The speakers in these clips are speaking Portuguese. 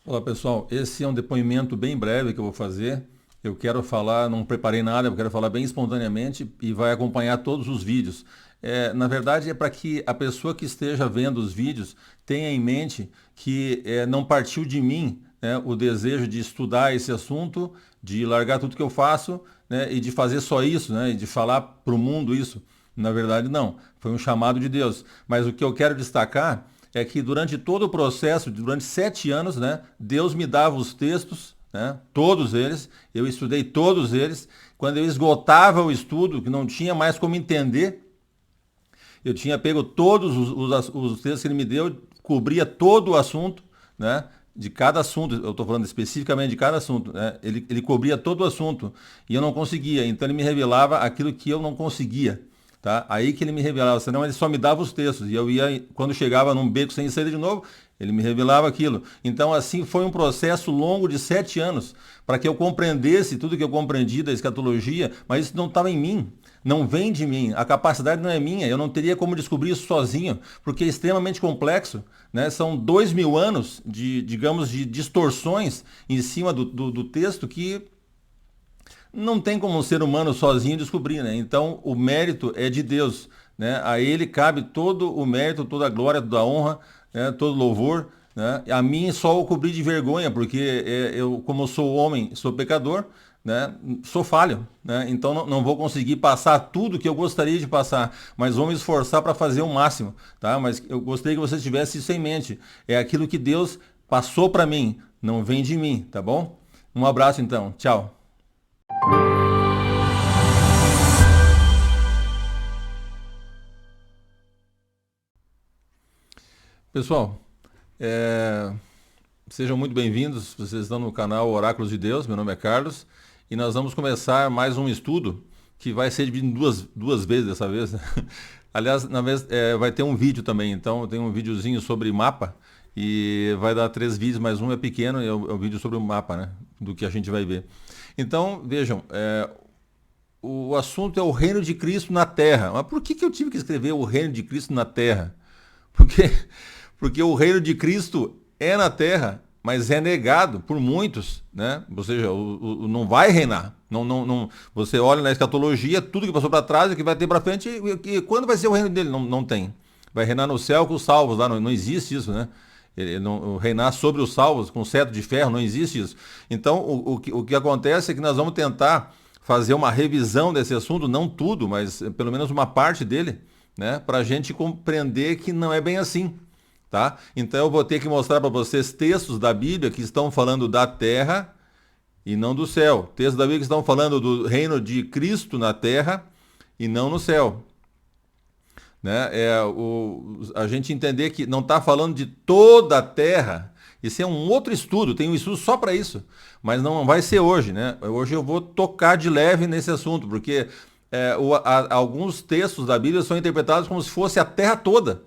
Olá pessoal, esse é um depoimento bem breve que eu vou fazer. Eu quero falar, não preparei nada, eu quero falar bem espontaneamente e vai acompanhar todos os vídeos. Na verdade, é para que a pessoa que esteja vendo os vídeos tenha em mente que não partiu de mim, né, o desejo de estudar esse assunto, de largar tudo que eu faço, né, e de fazer só isso, né, e de falar para o mundo isso. Na verdade, não. Foi um chamado de Deus. Mas o que eu quero destacar é que durante todo o processo, durante 7 anos, né, Deus me dava os textos, né, todos eles, eu estudei todos eles. Quando eu esgotava o estudo, que não tinha mais como entender, eu tinha pego todos os textos que ele me deu, cobria todo o assunto, né, de cada assunto, eu estou falando especificamente de cada assunto, né, ele cobria todo o assunto e eu não conseguia, então ele me revelava aquilo que eu não conseguia. Tá? Aí que ele me revelava, senão ele só me dava os textos. E eu ia, quando chegava num beco sem saída de novo, ele me revelava aquilo. Então, assim, foi um processo longo de 7 anos para que eu compreendesse tudo que eu compreendi da escatologia, mas isso não estava em mim. Não vem de mim, a capacidade não é minha, eu não teria como descobrir isso sozinho, porque é extremamente complexo, né? São 2000 anos de, digamos, de distorções em cima do texto que não tem como um ser humano sozinho descobrir, né? Então o mérito é de Deus, né? A Ele cabe todo o mérito, toda a glória, toda a honra, né? Todo louvor, né? A mim só o cobri de vergonha, porque eu, como eu sou homem, sou pecador, né? Sou falho, né? Então não vou conseguir passar tudo que eu gostaria de passar, mas vou me esforçar para fazer o máximo, tá? Mas eu gostaria que você tivesse isso em mente. É aquilo que Deus passou para mim, não vem de mim, tá bom? Um abraço então, tchau. Pessoal, é, sejam muito bem-vindos. Vocês estão no canal Oráculos de Deus. Meu nome é Carlos e nós vamos começar mais um estudo que vai ser dividido em duas vezes dessa vez. Aliás, na vez, vai ter um vídeo também. Então, tem um videozinho sobre mapa e vai dar 3 vídeos, mas um é pequeno e é o vídeo sobre o mapa, né? Do que a gente vai ver. Então, vejam, o assunto é o reino de Cristo na Terra. Mas por que eu tive que escrever o reino de Cristo na Terra? Porque, porque o reino de Cristo é na terra, mas é negado por muitos, né? Ou seja, não vai reinar. Você olha na escatologia, tudo que passou para trás e que vai ter para frente, e quando vai ser o reino dele? Não tem. Vai reinar no céu com os salvos lá, não existe isso, né? Ele não, reinar sobre os salvos com cetro de ferro, não existe isso. Então, o que acontece é que nós vamos tentar fazer uma revisão desse assunto, não tudo, mas pelo menos uma parte dele, né, para a gente compreender que não é bem assim, tá? Então eu vou ter que mostrar para vocês textos da Bíblia que estão falando da terra e não do céu. Textos da Bíblia que estão falando do reino de Cristo na terra e não no céu. Né? A gente entender que não está falando de toda a terra. Isso é um outro estudo, tem um estudo só para isso. Mas não vai ser hoje, né? Hoje eu vou tocar de leve nesse assunto, porque alguns textos da Bíblia são interpretados como se fosse a terra toda.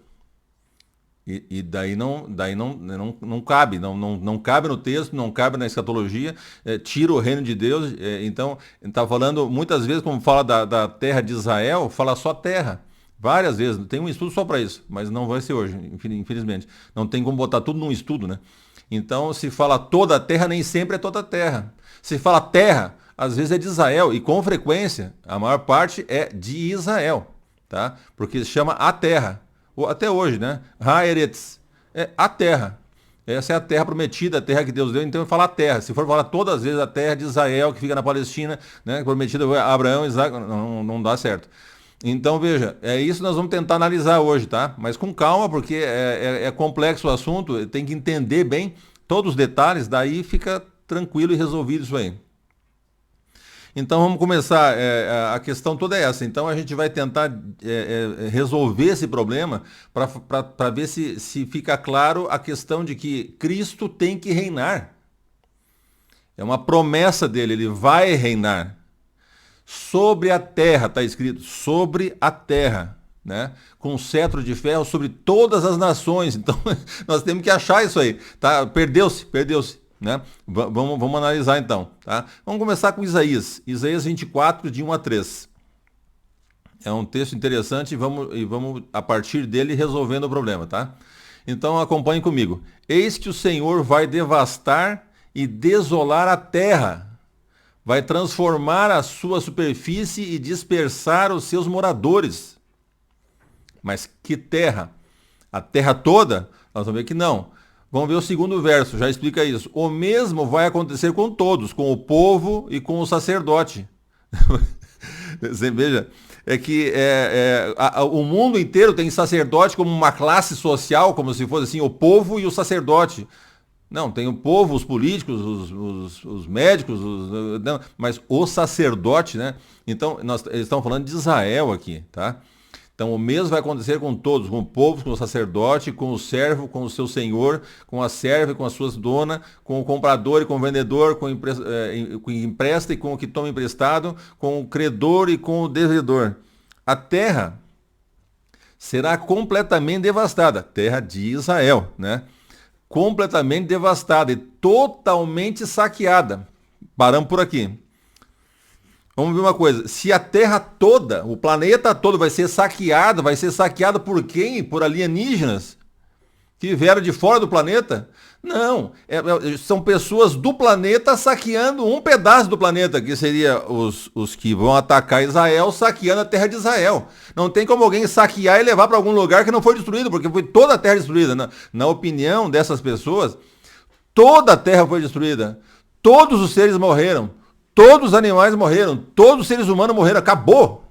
E daí não cabe, não cabe no texto, não cabe na escatologia, tira o reino de Deus. Então, está falando, muitas vezes, como fala da terra de Israel, fala só terra. Várias vezes, tem um estudo só para isso, mas não vai ser hoje, infelizmente. Não tem como botar tudo num estudo, né? Então, se fala toda a terra, nem sempre é toda a terra. Se fala terra, às vezes é de Israel, e com frequência, a maior parte é de Israel, tá? Porque se chama a terra. Até hoje, né? Haaretz, é a terra. Essa é a terra prometida, a terra que Deus deu, então fala a terra. Se for falar todas as vezes a terra de Israel, que fica na Palestina, né? Prometida a Abraão, Isaac, não dá certo. Então, veja, é isso que nós vamos tentar analisar hoje, tá? Mas com calma, porque é complexo o assunto, tem que entender bem todos os detalhes, daí fica tranquilo e resolvido isso aí. Então vamos começar. A questão toda é essa. Então a gente vai tentar resolver esse problema para ver se fica claro a questão de que Cristo tem que reinar. É uma promessa dele, ele vai reinar. Sobre a terra, está escrito, sobre a terra, né? Com cetro de ferro sobre todas as nações. Então nós temos que achar isso aí. Tá? Perdeu-se. Né? Vamos analisar então. Tá? Vamos começar com Isaías. Isaías 24, de 1 a 3. É um texto interessante e vamos a partir dele resolvendo o problema. Tá? Então acompanhe comigo. Eis que o Senhor vai devastar e desolar a terra, vai transformar a sua superfície e dispersar os seus moradores. Mas que terra? A terra toda? Nós vamos ver que não. Vamos ver o segundo verso, já explica isso. O mesmo vai acontecer com todos, com o povo e com o sacerdote. Você veja, é que o mundo inteiro tem sacerdote como uma classe social, como se fosse assim, o povo e o sacerdote. Não, tem o povo, os políticos, os médicos, não, mas o sacerdote, né? Então, eles estão falando de Israel aqui, tá? Então, o mesmo vai acontecer com todos, com o povo, com o sacerdote, com o servo, com o seu senhor, com a serva e com as suas donas, com o comprador e com o vendedor, com o que empresta e com o que toma emprestado, com o credor e com o devedor. A terra será completamente devastada, terra de Israel, né? Completamente devastada e totalmente saqueada. Paramos por aqui. Vamos ver uma coisa, se a Terra toda, o planeta todo vai ser saqueado por quem? Por alienígenas que vieram de fora do planeta? Não, são pessoas do planeta saqueando um pedaço do planeta, que seria os que vão atacar Israel, saqueando a terra de Israel. Não tem como alguém saquear e levar para algum lugar que não foi destruído, porque foi toda a terra destruída. Na opinião dessas pessoas, toda a terra foi destruída, todos os seres morreram. Todos os animais morreram, todos os seres humanos morreram, acabou.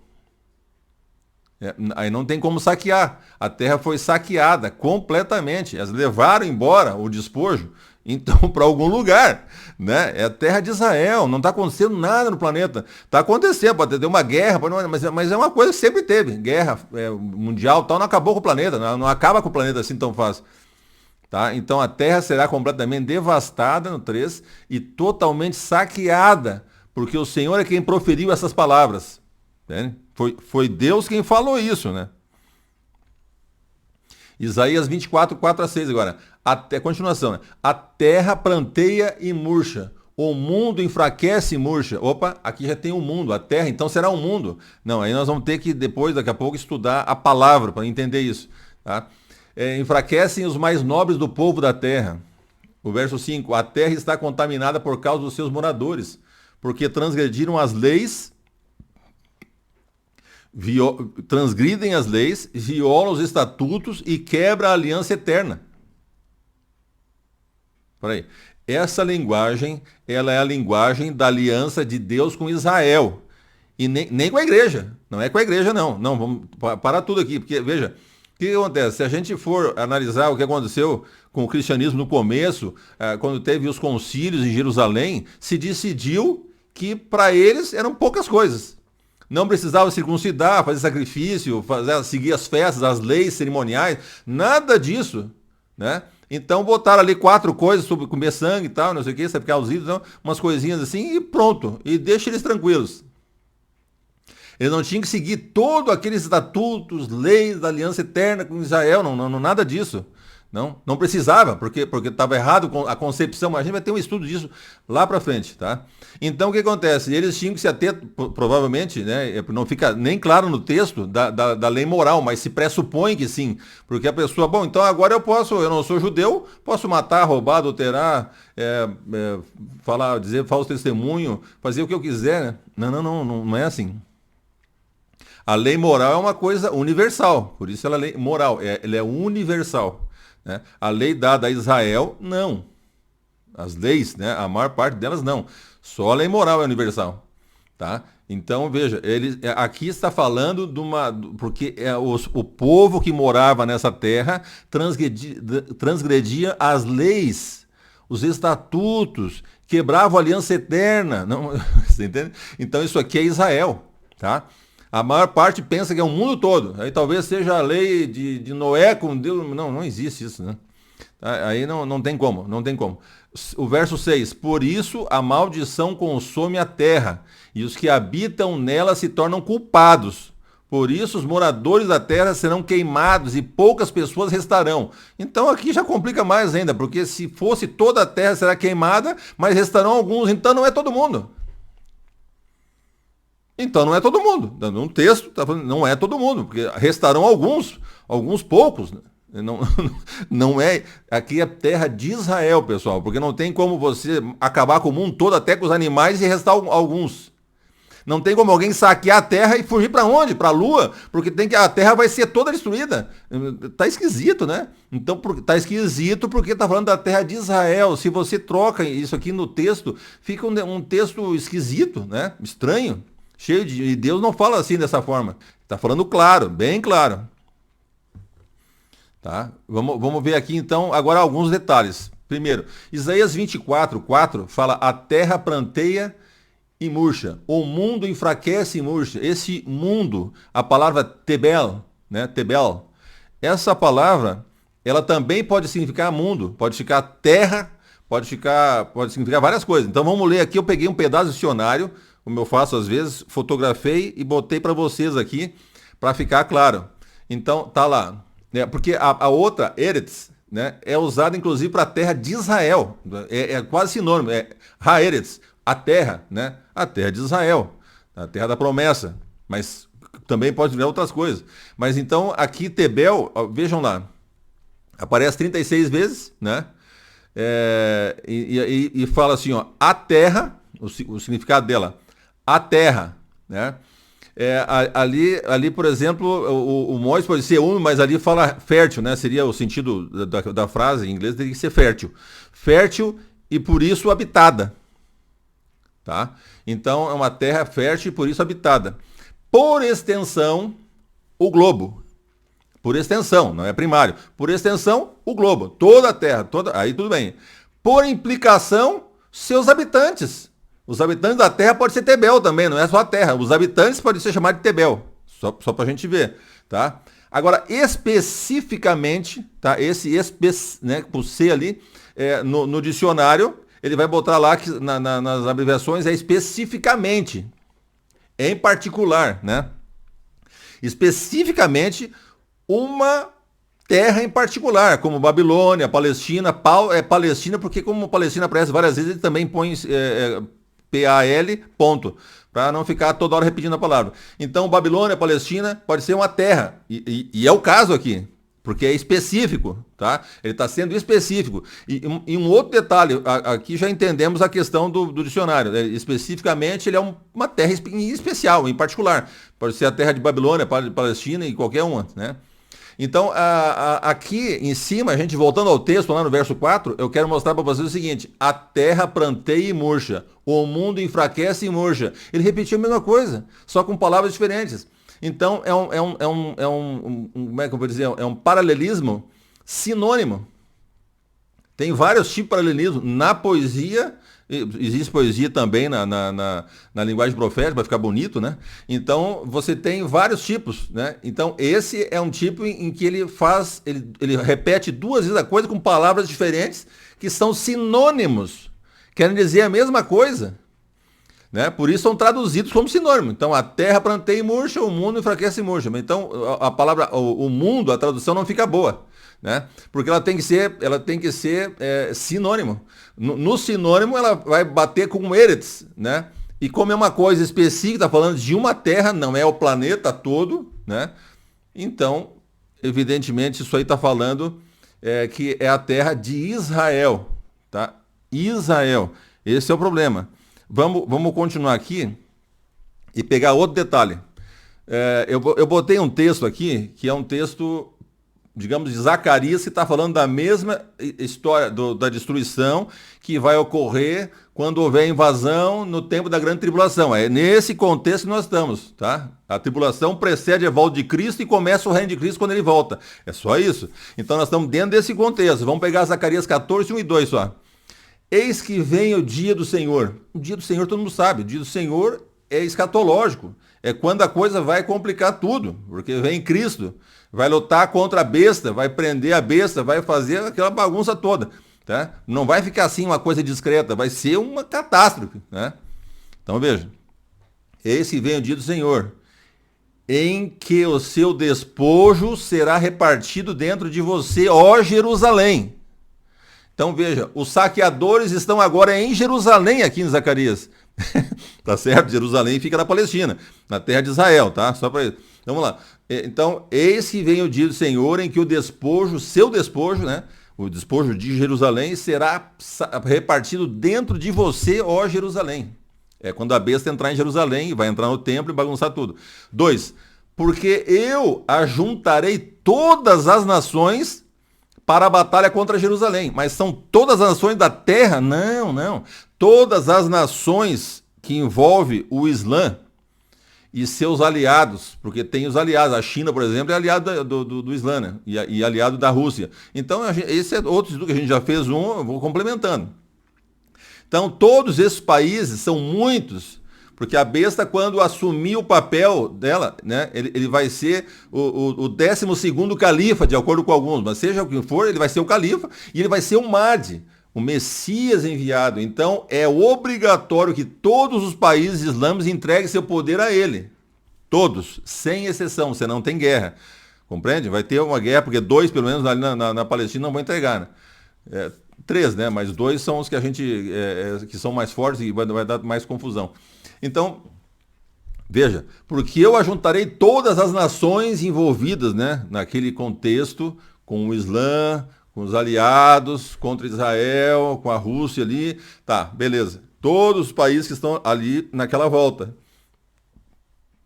Aí não tem como saquear. A terra foi saqueada completamente. Elas levaram embora o despojo, então, para algum lugar. Né? É a terra de Israel, não está acontecendo nada no planeta. Está acontecendo, pode ter uma guerra, mas é uma coisa que sempre teve. Guerra mundial tal, não acabou com o planeta, não acaba com o planeta assim tão fácil. Tá? Então a terra será completamente devastada no 3 e totalmente saqueada. Porque o Senhor é quem proferiu essas palavras. Né? Foi Deus quem falou isso, né? Isaías 24, 4 a 6 agora. Continuação, né? A terra planteia e murcha. O mundo enfraquece e murcha. Opa, aqui já tem um mundo. A terra, então, será um mundo. Não, aí nós vamos ter que, daqui a pouco, estudar a palavra para entender isso. Tá? Enfraquecem os mais nobres do povo da terra. O verso 5. A terra está contaminada por causa dos seus moradores, porque transgrediram as leis, transgridem as leis, violam os estatutos e quebram a aliança eterna. Peraí. Essa linguagem, ela é a linguagem da aliança de Deus com Israel. E nem com a igreja. Não é com a igreja, não. Não, vamos parar tudo aqui, porque, veja, o que acontece? Se a gente for analisar o que aconteceu com o cristianismo no começo, quando teve os concílios em Jerusalém, se decidiu que para eles eram poucas coisas. Não precisava circuncidar, fazer sacrifício, seguir as festas, as leis cerimoniais, nada disso, né? Então botaram ali 4 coisas sobre comer sangue e tal, não sei o que, sacrificar os ídolos, umas coisinhas assim e pronto. E deixa eles tranquilos. Eles não tinham que seguir todos aqueles estatutos, leis da aliança eterna com Israel, não nada disso. Não precisava, porque estava errado com a concepção, mas a gente vai ter um estudo disso lá para frente, tá? Então o que acontece? Eles tinham que se ater, provavelmente, né? Não fica nem claro no texto da lei moral, mas se pressupõe que sim, porque a pessoa, bom, então agora eu não sou judeu, posso matar, roubar, adulterar, dizer falso testemunho, fazer o que eu quiser, né? Não é assim. A lei moral é uma coisa universal, por isso ela é lei moral, ela é universal. Né? A lei dada a Israel, não. As leis, né? A maior parte delas, não. Só a lei moral é universal. Tá? Então, veja, aqui está falando porque o povo que morava nessa terra transgredia as leis, os estatutos, quebrava a aliança eterna. Não, você entende? Então, isso aqui é Israel. Tá? A maior parte pensa que é o mundo todo. Aí talvez seja a lei de Noé com Deus. Não existe isso, né? Aí não tem como, não tem como. O verso 6. Por isso a maldição consome a terra, e os que habitam nela se tornam culpados. Por isso os moradores da terra serão queimados e poucas pessoas restarão. Então aqui já complica mais ainda, porque se fosse toda a terra será queimada, mas restarão alguns, então não é todo mundo. Então não é todo mundo. No texto está falando, não é todo mundo, porque restarão alguns poucos. Não, não é. Aqui é terra de Israel, pessoal, porque não tem como você acabar com o mundo todo, até com os animais, e restar alguns. Não tem como alguém saquear a terra e fugir para onde? Para a Lua? Porque a terra vai ser toda destruída. Tá esquisito, né? Então, tá esquisito porque tá falando da terra de Israel. Se você troca isso aqui no texto, fica um texto esquisito, né? Estranho, cheio de... E Deus não fala assim dessa forma. Tá falando claro, bem claro. Tá? Vamos ver aqui então agora alguns detalhes. Primeiro, Isaías 24:4 fala: a terra pranteia e murcha, o mundo enfraquece e murcha. Esse mundo, a palavra tebel, né? Tebel, essa palavra, ela também pode significar mundo, pode ficar terra, pode significar várias coisas. Então vamos ler aqui, eu peguei um pedaço do dicionário, como eu faço às vezes, fotografei e botei para vocês aqui, para ficar claro. Então tá lá, né? Porque a outra, Eretz, né, é usada inclusive para a terra de Israel, é quase sinônimo, é Haeretz, a terra, né? A terra de Israel, a terra da promessa, mas também pode vir outras coisas. Mas então aqui Tebel, ó, vejam lá, aparece 36 vezes, né? E fala assim, ó, a terra, o significado dela, a terra, né? Ali, por exemplo, o Mois pode ser um, mas ali fala fértil, né? Seria o sentido da frase em inglês, teria que ser fértil. Fértil e por isso habitada. Tá? Então é uma terra fértil e por isso habitada. Por extensão, o globo. Por extensão, não é primário. Por extensão, o globo. Toda a terra, aí tudo bem. Por implicação, seus habitantes. Os habitantes da terra podem ser Tebel também, não é só a terra. Os habitantes podem ser chamados de Tebel. Só para a gente ver. Tá? Agora, especificamente, tá? Né, por C ali, no dicionário, ele vai botar lá que nas abreviações é especificamente, em particular, né? Especificamente uma terra em particular, como Babilônia, Palestina. Palestina porque como Palestina aparece várias vezes, ele também põe PAL, ponto, para não ficar toda hora repetindo a palavra. Então, Babilônia, Palestina, pode ser uma terra, e é o caso aqui. Porque é específico, tá? Ele está sendo específico. E um outro detalhe, aqui já entendemos a questão do dicionário. Especificamente, ele é uma terra em especial, em particular. Pode ser a terra de Babilônia, Palestina e qualquer uma, né? Então, aqui em cima, a gente voltando ao texto, lá no verso 4, eu quero mostrar para vocês o seguinte: a terra pranteia e murcha, o mundo enfraquece e murcha. Ele repetiu a mesma coisa, só com palavras diferentes. Então, como é que eu vou dizer? É um paralelismo sinônimo. Tem vários tipos de paralelismo. Na poesia, existe poesia também na linguagem profética, para ficar bonito, né? Então, você tem vários tipos, né? Então, esse é um tipo em que ele repete duas vezes a coisa com palavras diferentes, que são sinônimos. Querem dizer a mesma coisa. Né? Por isso são traduzidos como sinônimo. Então, a terra pranteia e murcha, o mundo enfraquece e murcha. Então, a palavra, o mundo, a tradução não fica boa, né? Porque ela tem que ser sinônimo. No sinônimo, ela vai bater com Eretz, né? E como é uma coisa específica, está falando de uma terra, não é o planeta todo, né? Então, evidentemente, isso aí está falando que é a terra de Israel, tá? Israel. Esse é o problema. Vamos continuar aqui e pegar outro detalhe. Eu botei um texto aqui, que é um texto, digamos, de Zacarias, que está falando da mesma história da destruição que vai ocorrer quando houver invasão no tempo da grande tribulação. É nesse contexto que nós estamos, tá? A tribulação precede a volta de Cristo e começa o reino de Cristo quando ele volta. É só isso. Então nós estamos dentro desse contexto. Vamos pegar Zacarias 14, 1 e 2 só. Eis que vem o dia do Senhor. O dia do Senhor todo mundo sabe. O dia do Senhor é escatológico. É quando a coisa vai complicar tudo. Porque vem Cristo, vai lutar contra a besta, vai prender a besta, vai fazer aquela bagunça toda. Tá? Não vai ficar assim uma coisa discreta, vai ser uma catástrofe. Né? Então veja. Eis que vem o dia do Senhor, em que o seu despojo será repartido dentro de você, ó Jerusalém. Então veja, os saqueadores estão agora em Jerusalém, aqui em Zacarias. Tá certo? Jerusalém fica na Palestina, na terra de Israel, tá? Só para isso. Vamos lá. Então, eis que vem o dia do Senhor em que o despojo, seu despojo, né? O despojo de Jerusalém será repartido dentro de você, ó Jerusalém. É quando a besta entrar em Jerusalém, vai entrar no templo e bagunçar tudo. 2. Porque eu ajuntarei todas as nações para a batalha contra Jerusalém. Mas são todas as nações da terra? Não, não. Todas as nações que envolvem o Islã e seus aliados, porque tem os aliados. A China, por exemplo, é aliado do Islã, né? E aliado da Rússia. Então, esse é outro estudo que a gente já fez eu vou complementando. Então, todos esses países são muitos, porque a besta, quando assumir o papel dela, né, ele vai ser o 12º califa, de acordo com alguns, mas seja o que for, ele vai ser o califa e ele vai ser o Mahdi, o Messias enviado. Então, é obrigatório que todos os países islâmicos entreguem seu poder a ele. Todos, sem exceção, senão tem guerra. Compreende? Vai ter uma guerra, porque 2, pelo menos, ali na Palestina não vão entregar, né? 3, né? Mas 2 são os que a gente que são mais fortes e vai dar mais confusão. Então, veja, porque eu ajuntarei todas as nações envolvidas, né, naquele contexto, com o Islã, com os aliados, contra Israel, com a Rússia ali. Tá, beleza. Todos os países que estão ali naquela volta.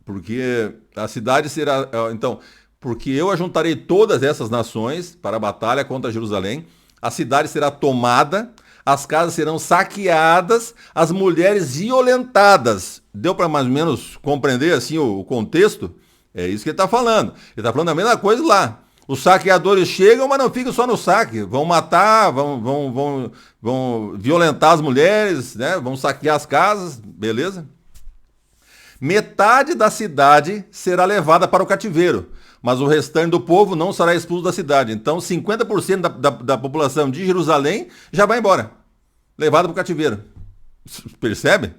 Porque a cidade será. Então, porque eu ajuntarei todas essas nações para a batalha contra Jerusalém. A cidade será tomada, as casas serão saqueadas, as mulheres violentadas. Deu para mais ou menos compreender assim o contexto? É isso que ele está falando. Ele está falando a mesma coisa lá. Os saqueadores chegam, mas não ficam só no saque. Vão matar, vão violentar as mulheres, né? Vão saquear as casas, beleza? Metade da cidade será levada para o cativeiro, mas o restante do povo não será expulso da cidade. Então, 50% da população de Jerusalém já vai embora, levada para o cativeiro. Percebe?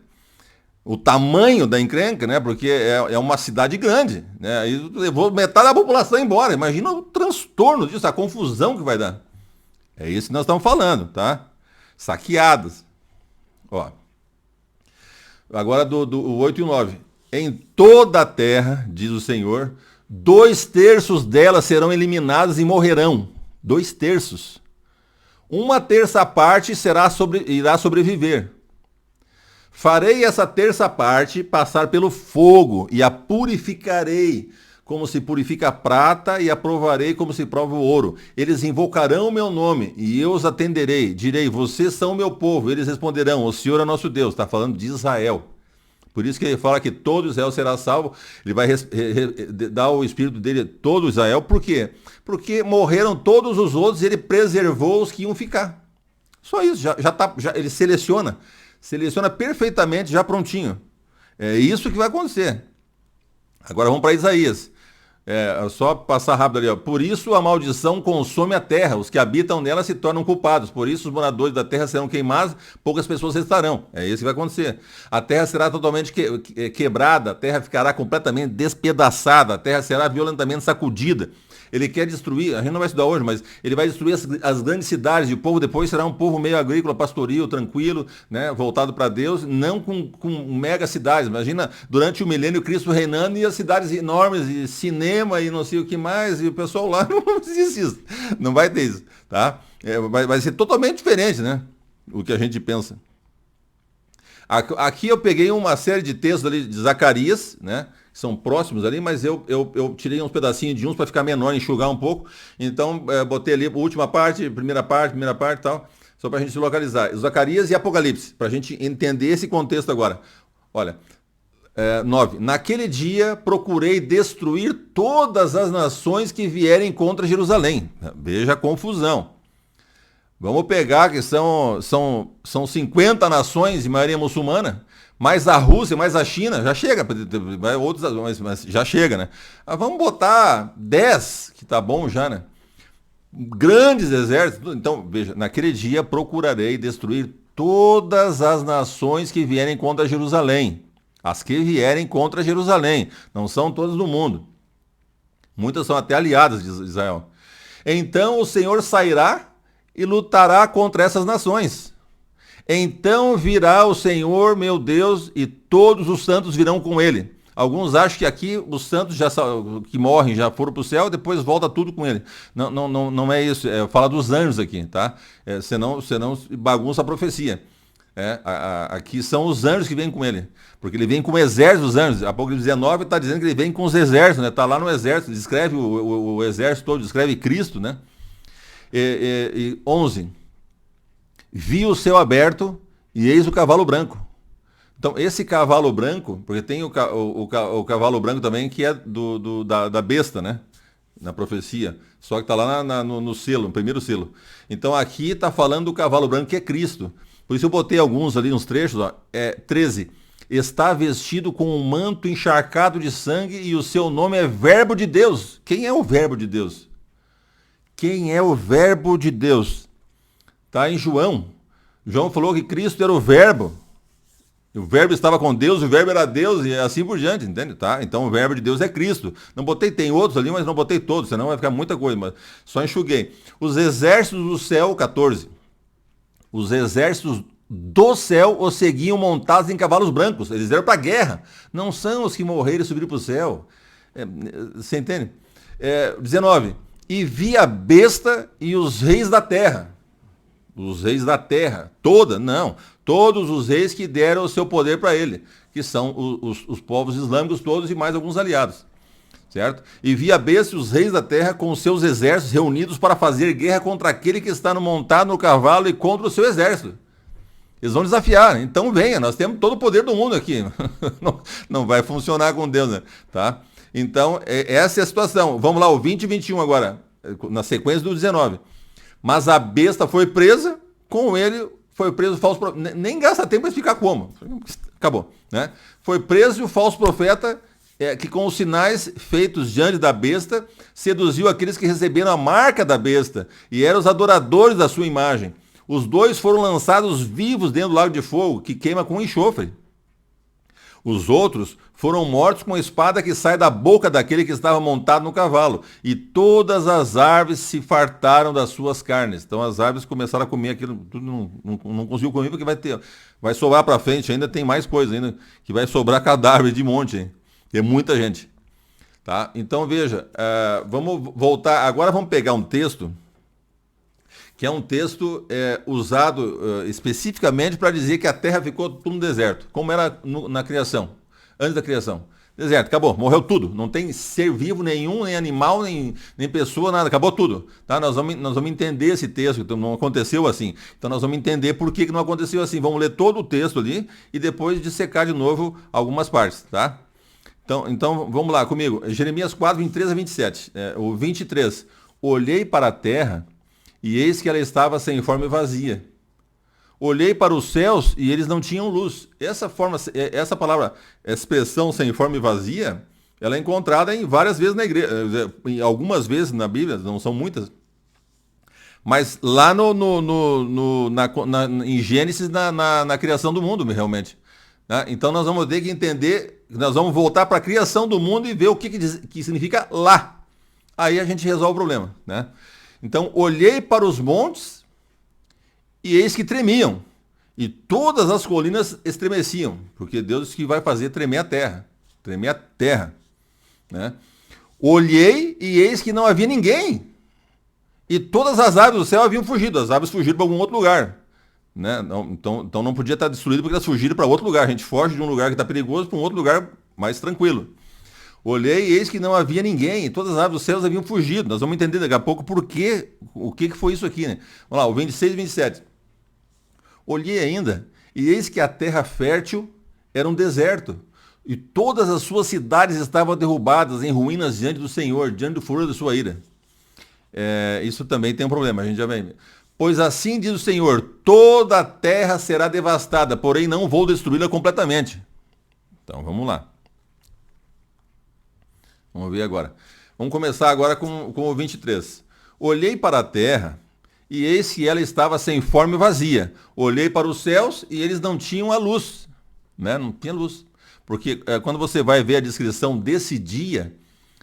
O tamanho da encrenca, né? Porque é uma cidade grande, né? Aí levou metade da população embora. Imagina o transtorno disso, a confusão que vai dar. É isso que nós estamos falando, tá? Saqueadas. Ó. Agora do 8 e 9. Em toda a terra, diz o Senhor, 2/3 delas serão eliminadas e morrerão. 2/3. 1/3 parte irá sobreviver. Farei essa 1/3 parte passar pelo fogo e a purificarei, como se purifica a prata, e a provarei como se prova o ouro. Eles invocarão o meu nome e eu os atenderei. Direi, vocês são o meu povo. Eles responderão, o Senhor é nosso Deus. Está falando de Israel. Por isso que ele fala que todo Israel será salvo. Ele vai dar o espírito dele a todo Israel. Por quê? Porque morreram todos os outros e ele preservou os que iam ficar. Só isso. Ele seleciona perfeitamente, já prontinho. É isso que vai acontecer. Agora vamos para Isaías. Só passar rápido ali. Ó. Por isso a maldição consome a terra. Os que habitam nela se tornam culpados. Por isso os moradores da terra serão queimados, poucas pessoas restarão. É isso que vai acontecer. A terra será totalmente quebrada, a terra ficará completamente despedaçada, a terra será violentamente sacudida. Ele quer destruir, a gente não vai estudar hoje, mas ele vai destruir as grandes cidades, e o povo depois será um povo meio agrícola, pastoril, tranquilo, né, voltado para Deus, não com mega cidades. Imagina, durante o milênio, Cristo reinando e as cidades enormes, e cinema e não sei o que mais, e o pessoal lá não existe isso, não vai ter isso, tá? Vai ser totalmente diferente, né, o que a gente pensa. Aqui eu peguei uma série de textos ali de Zacarias, né? São próximos ali, mas eu tirei uns pedacinhos de uns para ficar menor, enxugar um pouco. Então, botei ali a última parte, primeira parte e tal, só para a gente se localizar. Zacarias e Apocalipse, para a gente entender esse contexto agora. Olha, 9. Naquele dia procurei destruir todas as nações que vierem contra Jerusalém. Veja a confusão. Vamos pegar que são 50 nações de maioria muçulmana, mais a Rússia, mais a China, já chega, mas já chega, né? Vamos botar 10, que tá bom já, né? Grandes exércitos. Então, veja, naquele dia procurarei destruir todas as nações que vierem contra Jerusalém. As que vierem contra Jerusalém, não são todas do mundo. Muitas são até aliadas de Israel. Então o Senhor sairá e lutará contra essas nações. Então virá o Senhor, meu Deus, e todos os santos virão com ele. Alguns acham que aqui os santos que morrem já foram para o céu, depois volta tudo com ele. Não é isso. Fala dos anjos aqui, tá? Senão bagunça a profecia. Aqui são os anjos que vêm com ele. Porque ele vem com o exército dos anjos. Apocalipse 19 está dizendo que ele vem com os exércitos, né? Está lá no exército, descreve o exército todo, descreve Cristo, né? 11. Vi o céu aberto e eis o cavalo branco. Então, esse cavalo branco, porque tem o cavalo branco também, que é da besta, né? Na profecia. Só que está lá no selo, no primeiro selo. Então, aqui está falando do cavalo branco, que é Cristo. Por isso eu botei alguns ali, uns trechos. 13. Está vestido com um manto encharcado de sangue e o seu nome é Verbo de Deus. Quem é o Verbo de Deus? Quem é o Verbo de Deus? Está em João. João falou que Cristo era o Verbo. O Verbo estava com Deus, o Verbo era Deus e assim por diante, entende? Tá? Então o Verbo de Deus é Cristo. Não botei, tem outros ali, mas não botei todos, senão vai ficar muita coisa, mas só enxuguei. Os exércitos do céu, 14. Os exércitos do céu os seguiam montados em cavalos brancos. Eles eram para a guerra. Não são os que morreram e subiram para o céu. Você entende? 19. E vi a besta e os reis da terra. Os reis da terra, não, todos os reis que deram o seu poder para ele, que são os povos islâmicos todos e mais alguns aliados, certo? E vi a besta e os reis da terra com os seus exércitos reunidos para fazer guerra contra aquele que está montado no cavalo e contra o seu exército. Eles vão desafiar, então venha, nós temos todo o poder do mundo aqui, não vai funcionar com Deus, né? Tá? Então, essa é a situação. Vamos lá, o 20 e 21 agora, na sequência do 19. Mas a besta foi presa, com ele foi preso o falso profeta. Nem gasta tempo para explicar como. Acabou. Né? Foi preso o falso profeta, que com os sinais feitos diante da besta, seduziu aqueles que receberam a marca da besta, e eram os adoradores da sua imagem. Os dois foram lançados vivos dentro do lago de fogo, que queima com enxofre. Os outros foram mortos com a espada que sai da boca daquele que estava montado no cavalo. E todas as árvores se fartaram das suas carnes. Então as árvores começaram a comer aquilo, tudo não conseguiu comer porque vai sobrar para frente, ainda tem mais coisa ainda, que vai sobrar cadáver de monte, hein? Tem muita gente. Tá? Então veja, vamos voltar, agora vamos pegar um texto, que é um texto usado especificamente para dizer que a terra ficou tudo no deserto, como era na criação, antes da criação. Deserto, acabou, morreu tudo, não tem ser vivo nenhum, nem animal, nem pessoa, nada, acabou tudo. Tá? Nós vamos entender esse texto, então não aconteceu assim. Então nós vamos entender por que não aconteceu assim. Vamos ler todo o texto ali e depois dissecar de novo algumas partes. Tá? Então vamos lá comigo, Jeremias 4, 23 a 27, o 23. Olhei para a terra, e eis que ela estava sem forma e vazia. Olhei para os céus e eles não tinham luz. Essa palavra, expressão sem forma e vazia, ela é encontrada em várias vezes na igreja, em algumas vezes na Bíblia, não são muitas. Mas lá em Gênesis, na criação do mundo, realmente. Né? Então nós vamos ter que entender, nós vamos voltar para a criação do mundo e ver o que significa lá. Aí a gente resolve o problema, né? Então, olhei para os montes e eis que tremiam, e todas as colinas estremeciam, porque Deus que vai fazer tremer a terra, né? Olhei e eis que não havia ninguém, e todas as aves do céu haviam fugido, as aves fugiram para algum outro lugar, né? Então não podia estar destruído porque elas fugiram para outro lugar, a gente foge de um lugar que está perigoso para um outro lugar mais tranquilo. Olhei e eis que não havia ninguém, e todas as aves dos céus haviam fugido. Nós vamos entender daqui a pouco o que foi isso aqui, né? Vamos lá, o 26 e 27. Olhei ainda, e eis que a terra fértil era um deserto, e todas as suas cidades estavam derrubadas em ruínas diante do Senhor, diante do furor da sua ira. Isso também tem um problema, a gente já vem. Pois assim diz o Senhor, toda a terra será devastada, porém não vou destruí-la completamente. Então vamos lá. Vamos ver agora. Vamos começar agora com o 23. Olhei para a terra, e eis que ela estava sem forma e vazia. Olhei para os céus, e eles não tinham a luz. Né? Não tinha luz. Porque quando você vai ver a descrição desse dia,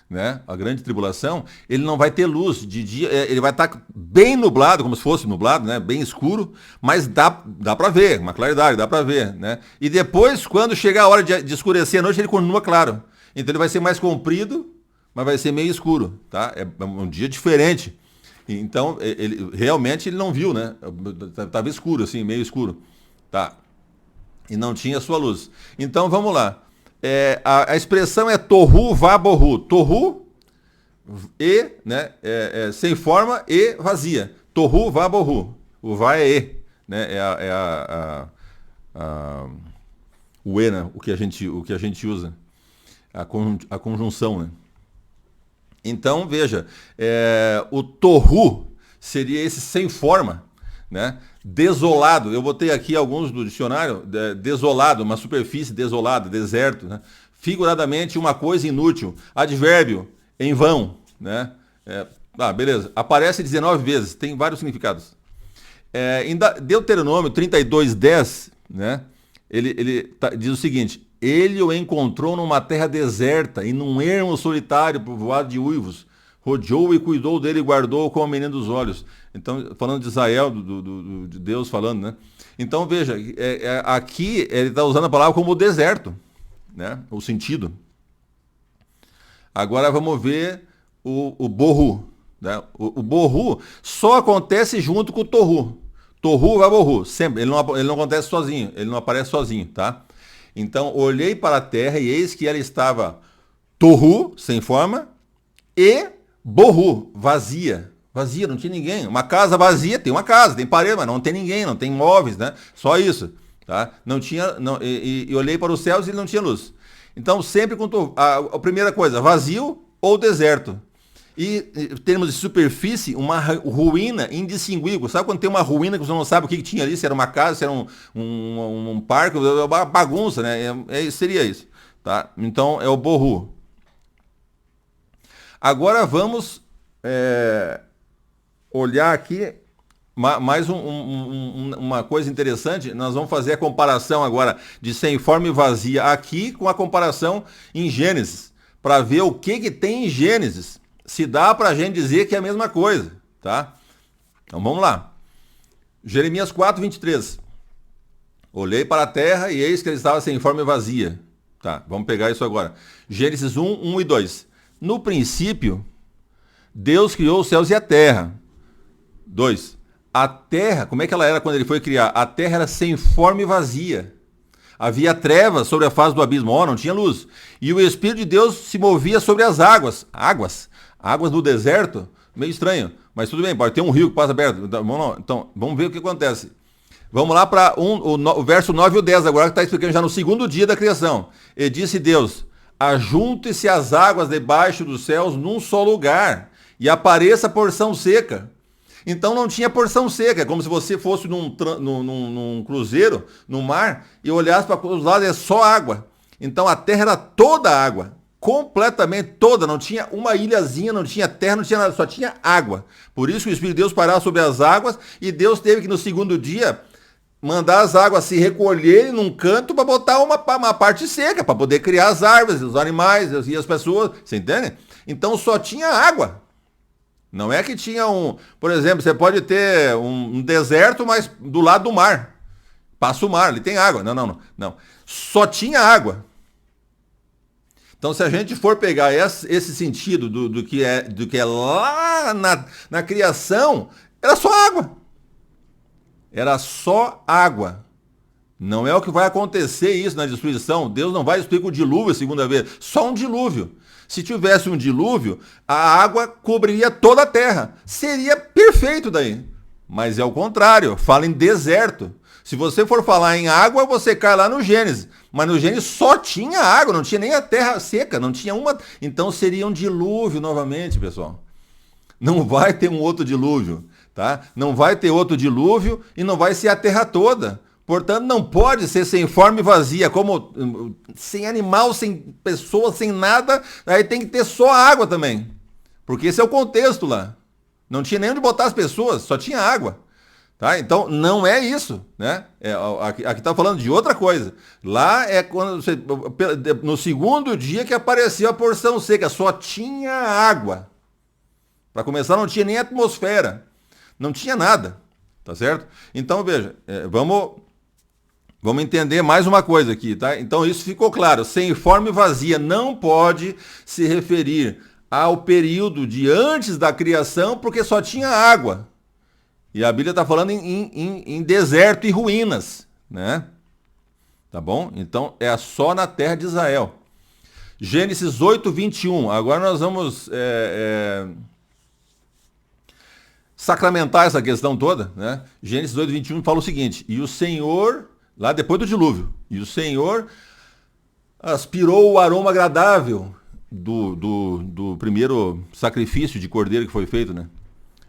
né, a grande tribulação, ele não vai ter luz. De dia, ele vai estar bem nublado, como se fosse nublado, né, bem escuro, mas dá para ver, uma claridade, dá para ver, né? E depois, quando chegar a hora de escurecer à noite, ele continua claro. Então ele vai ser mais comprido, mas vai ser meio escuro, tá? É um dia diferente. Então, ele realmente ele não viu, né? Tava escuro, assim, meio escuro, tá? E não tinha sua luz. Então, vamos lá. A expressão é tohu vabohu. Tohu e, né, sem forma e vazia. Tohu vabohu. O va é e, né? O e, né? O que a gente usa. A conjunção, né? Então, veja, o tohu seria esse sem forma, né? Desolado, eu botei aqui alguns do dicionário, desolado, uma superfície desolada, deserto, né? Figuradamente, uma coisa inútil. Advérbio, em vão, né? Beleza, aparece 19 vezes, tem vários significados. Em Deuteronômio 32:10, né? Ele diz o seguinte: ele o encontrou numa terra deserta e num ermo solitário povoado de uivos. Rodeou e cuidou dele e guardou como o menino dos olhos. Então, falando de Israel, de Deus falando, né? Então, veja, aqui ele está usando a palavra como deserto, né? O sentido. Agora vamos ver o borru, né? O borru só acontece junto com o torru. Torru vai borru, sempre. Ele não acontece sozinho, ele não aparece sozinho, tá? Então, olhei para a terra e eis que ela estava torru, sem forma, e borru, vazia. Vazia, não tinha ninguém. Uma casa vazia, tem uma casa, tem parede, mas não tem ninguém, não tem móveis, né? Só isso, tá? Não tinha, e olhei para os céus e não tinha luz. Então, sempre com a primeira coisa, vazio ou deserto. E em termos de superfície, uma ruína indistinguível. Sabe quando tem uma ruína que você não sabe o que tinha ali? Se era uma casa, se era um parque, uma bagunça, né? Seria isso, tá? Então, é o borru. Agora vamos olhar aqui mais uma coisa interessante. Nós vamos fazer a comparação agora de sem forma e vazia aqui com a comparação em Gênesis, para ver o que tem em Gênesis. Se dá para a gente dizer que é a mesma coisa, tá? Então vamos lá. Jeremias 4:23. Olhei para a terra e eis que ele estava sem forma e vazia. Tá, vamos pegar isso agora. Gênesis 1 e 2. No princípio, Deus criou os céus e a terra. 2. A terra, como é que ela era quando ele foi criar? A terra era sem forma e vazia. Havia trevas sobre a face do abismo, não tinha luz. E o Espírito de Deus se movia sobre as águas. Águas do deserto? Meio estranho. Mas tudo bem, pode ter um rio que passa aberto. Então, vamos ver o que acontece. Vamos lá para o verso 9 e o 10 agora, que está explicando já no segundo dia da criação. E disse Deus: ajunte-se as águas debaixo dos céus num só lugar, e apareça porção seca. Então não tinha porção seca, é como se você fosse num cruzeiro, no mar, e olhasse para os lados, é só água. Então a terra era toda água, completamente toda, não tinha uma ilhazinha, não tinha terra, não tinha nada, só tinha água. Por isso que o Espírito de Deus parava sobre as águas, e Deus teve que no segundo dia mandar as águas se recolherem num canto para botar uma parte seca, para poder criar as árvores, os animais e as pessoas, você entende? Então só tinha água. Não é que tinha por exemplo, você pode ter um deserto, mas do lado do mar. Passa o mar, ali tem água. Não. Só tinha água. Então, se a gente for pegar esse sentido do que é lá na criação, era só água. Era só água. Não é o que vai acontecer isso na destruição. Deus não vai destruir com o dilúvio a segunda vez. Só um dilúvio. Se tivesse um dilúvio, a água cobriria toda a terra. Seria perfeito daí. Mas é o contrário, fala em deserto. Se você for falar em água, você cai lá no Gênesis. Mas no Gênesis só tinha água, não tinha nem a terra seca, não tinha uma. Então seria um dilúvio novamente, pessoal. Não vai ter um outro dilúvio, tá? Não vai ter outro dilúvio e não vai ser a terra toda. Portanto, não pode ser sem forma e vazia, como sem animal, sem pessoa, sem nada. Aí tem que ter só água também. Porque esse é o contexto lá. Não tinha nem onde botar as pessoas, só tinha água. Tá? Então, não é isso, né? Aqui está falando de outra coisa. Lá é quando no segundo dia que apareceu a porção seca, só tinha água. Para começar, não tinha nem atmosfera, não tinha nada, tá certo? Então, veja, vamos entender mais uma coisa aqui, tá? Então, isso ficou claro. Sem forma e vazia não pode se referir ao período de antes da criação, porque só tinha água. E a Bíblia está falando em deserto e ruínas, né? Tá bom? Então é só na terra de Israel. Gênesis 8, 21. Agora nós vamos sacramentar essa questão toda, né? Gênesis 8, 21 fala o seguinte: e o Senhor, lá depois do dilúvio, e o Senhor aspirou o aroma agradável do primeiro sacrifício de cordeiro que foi feito, né?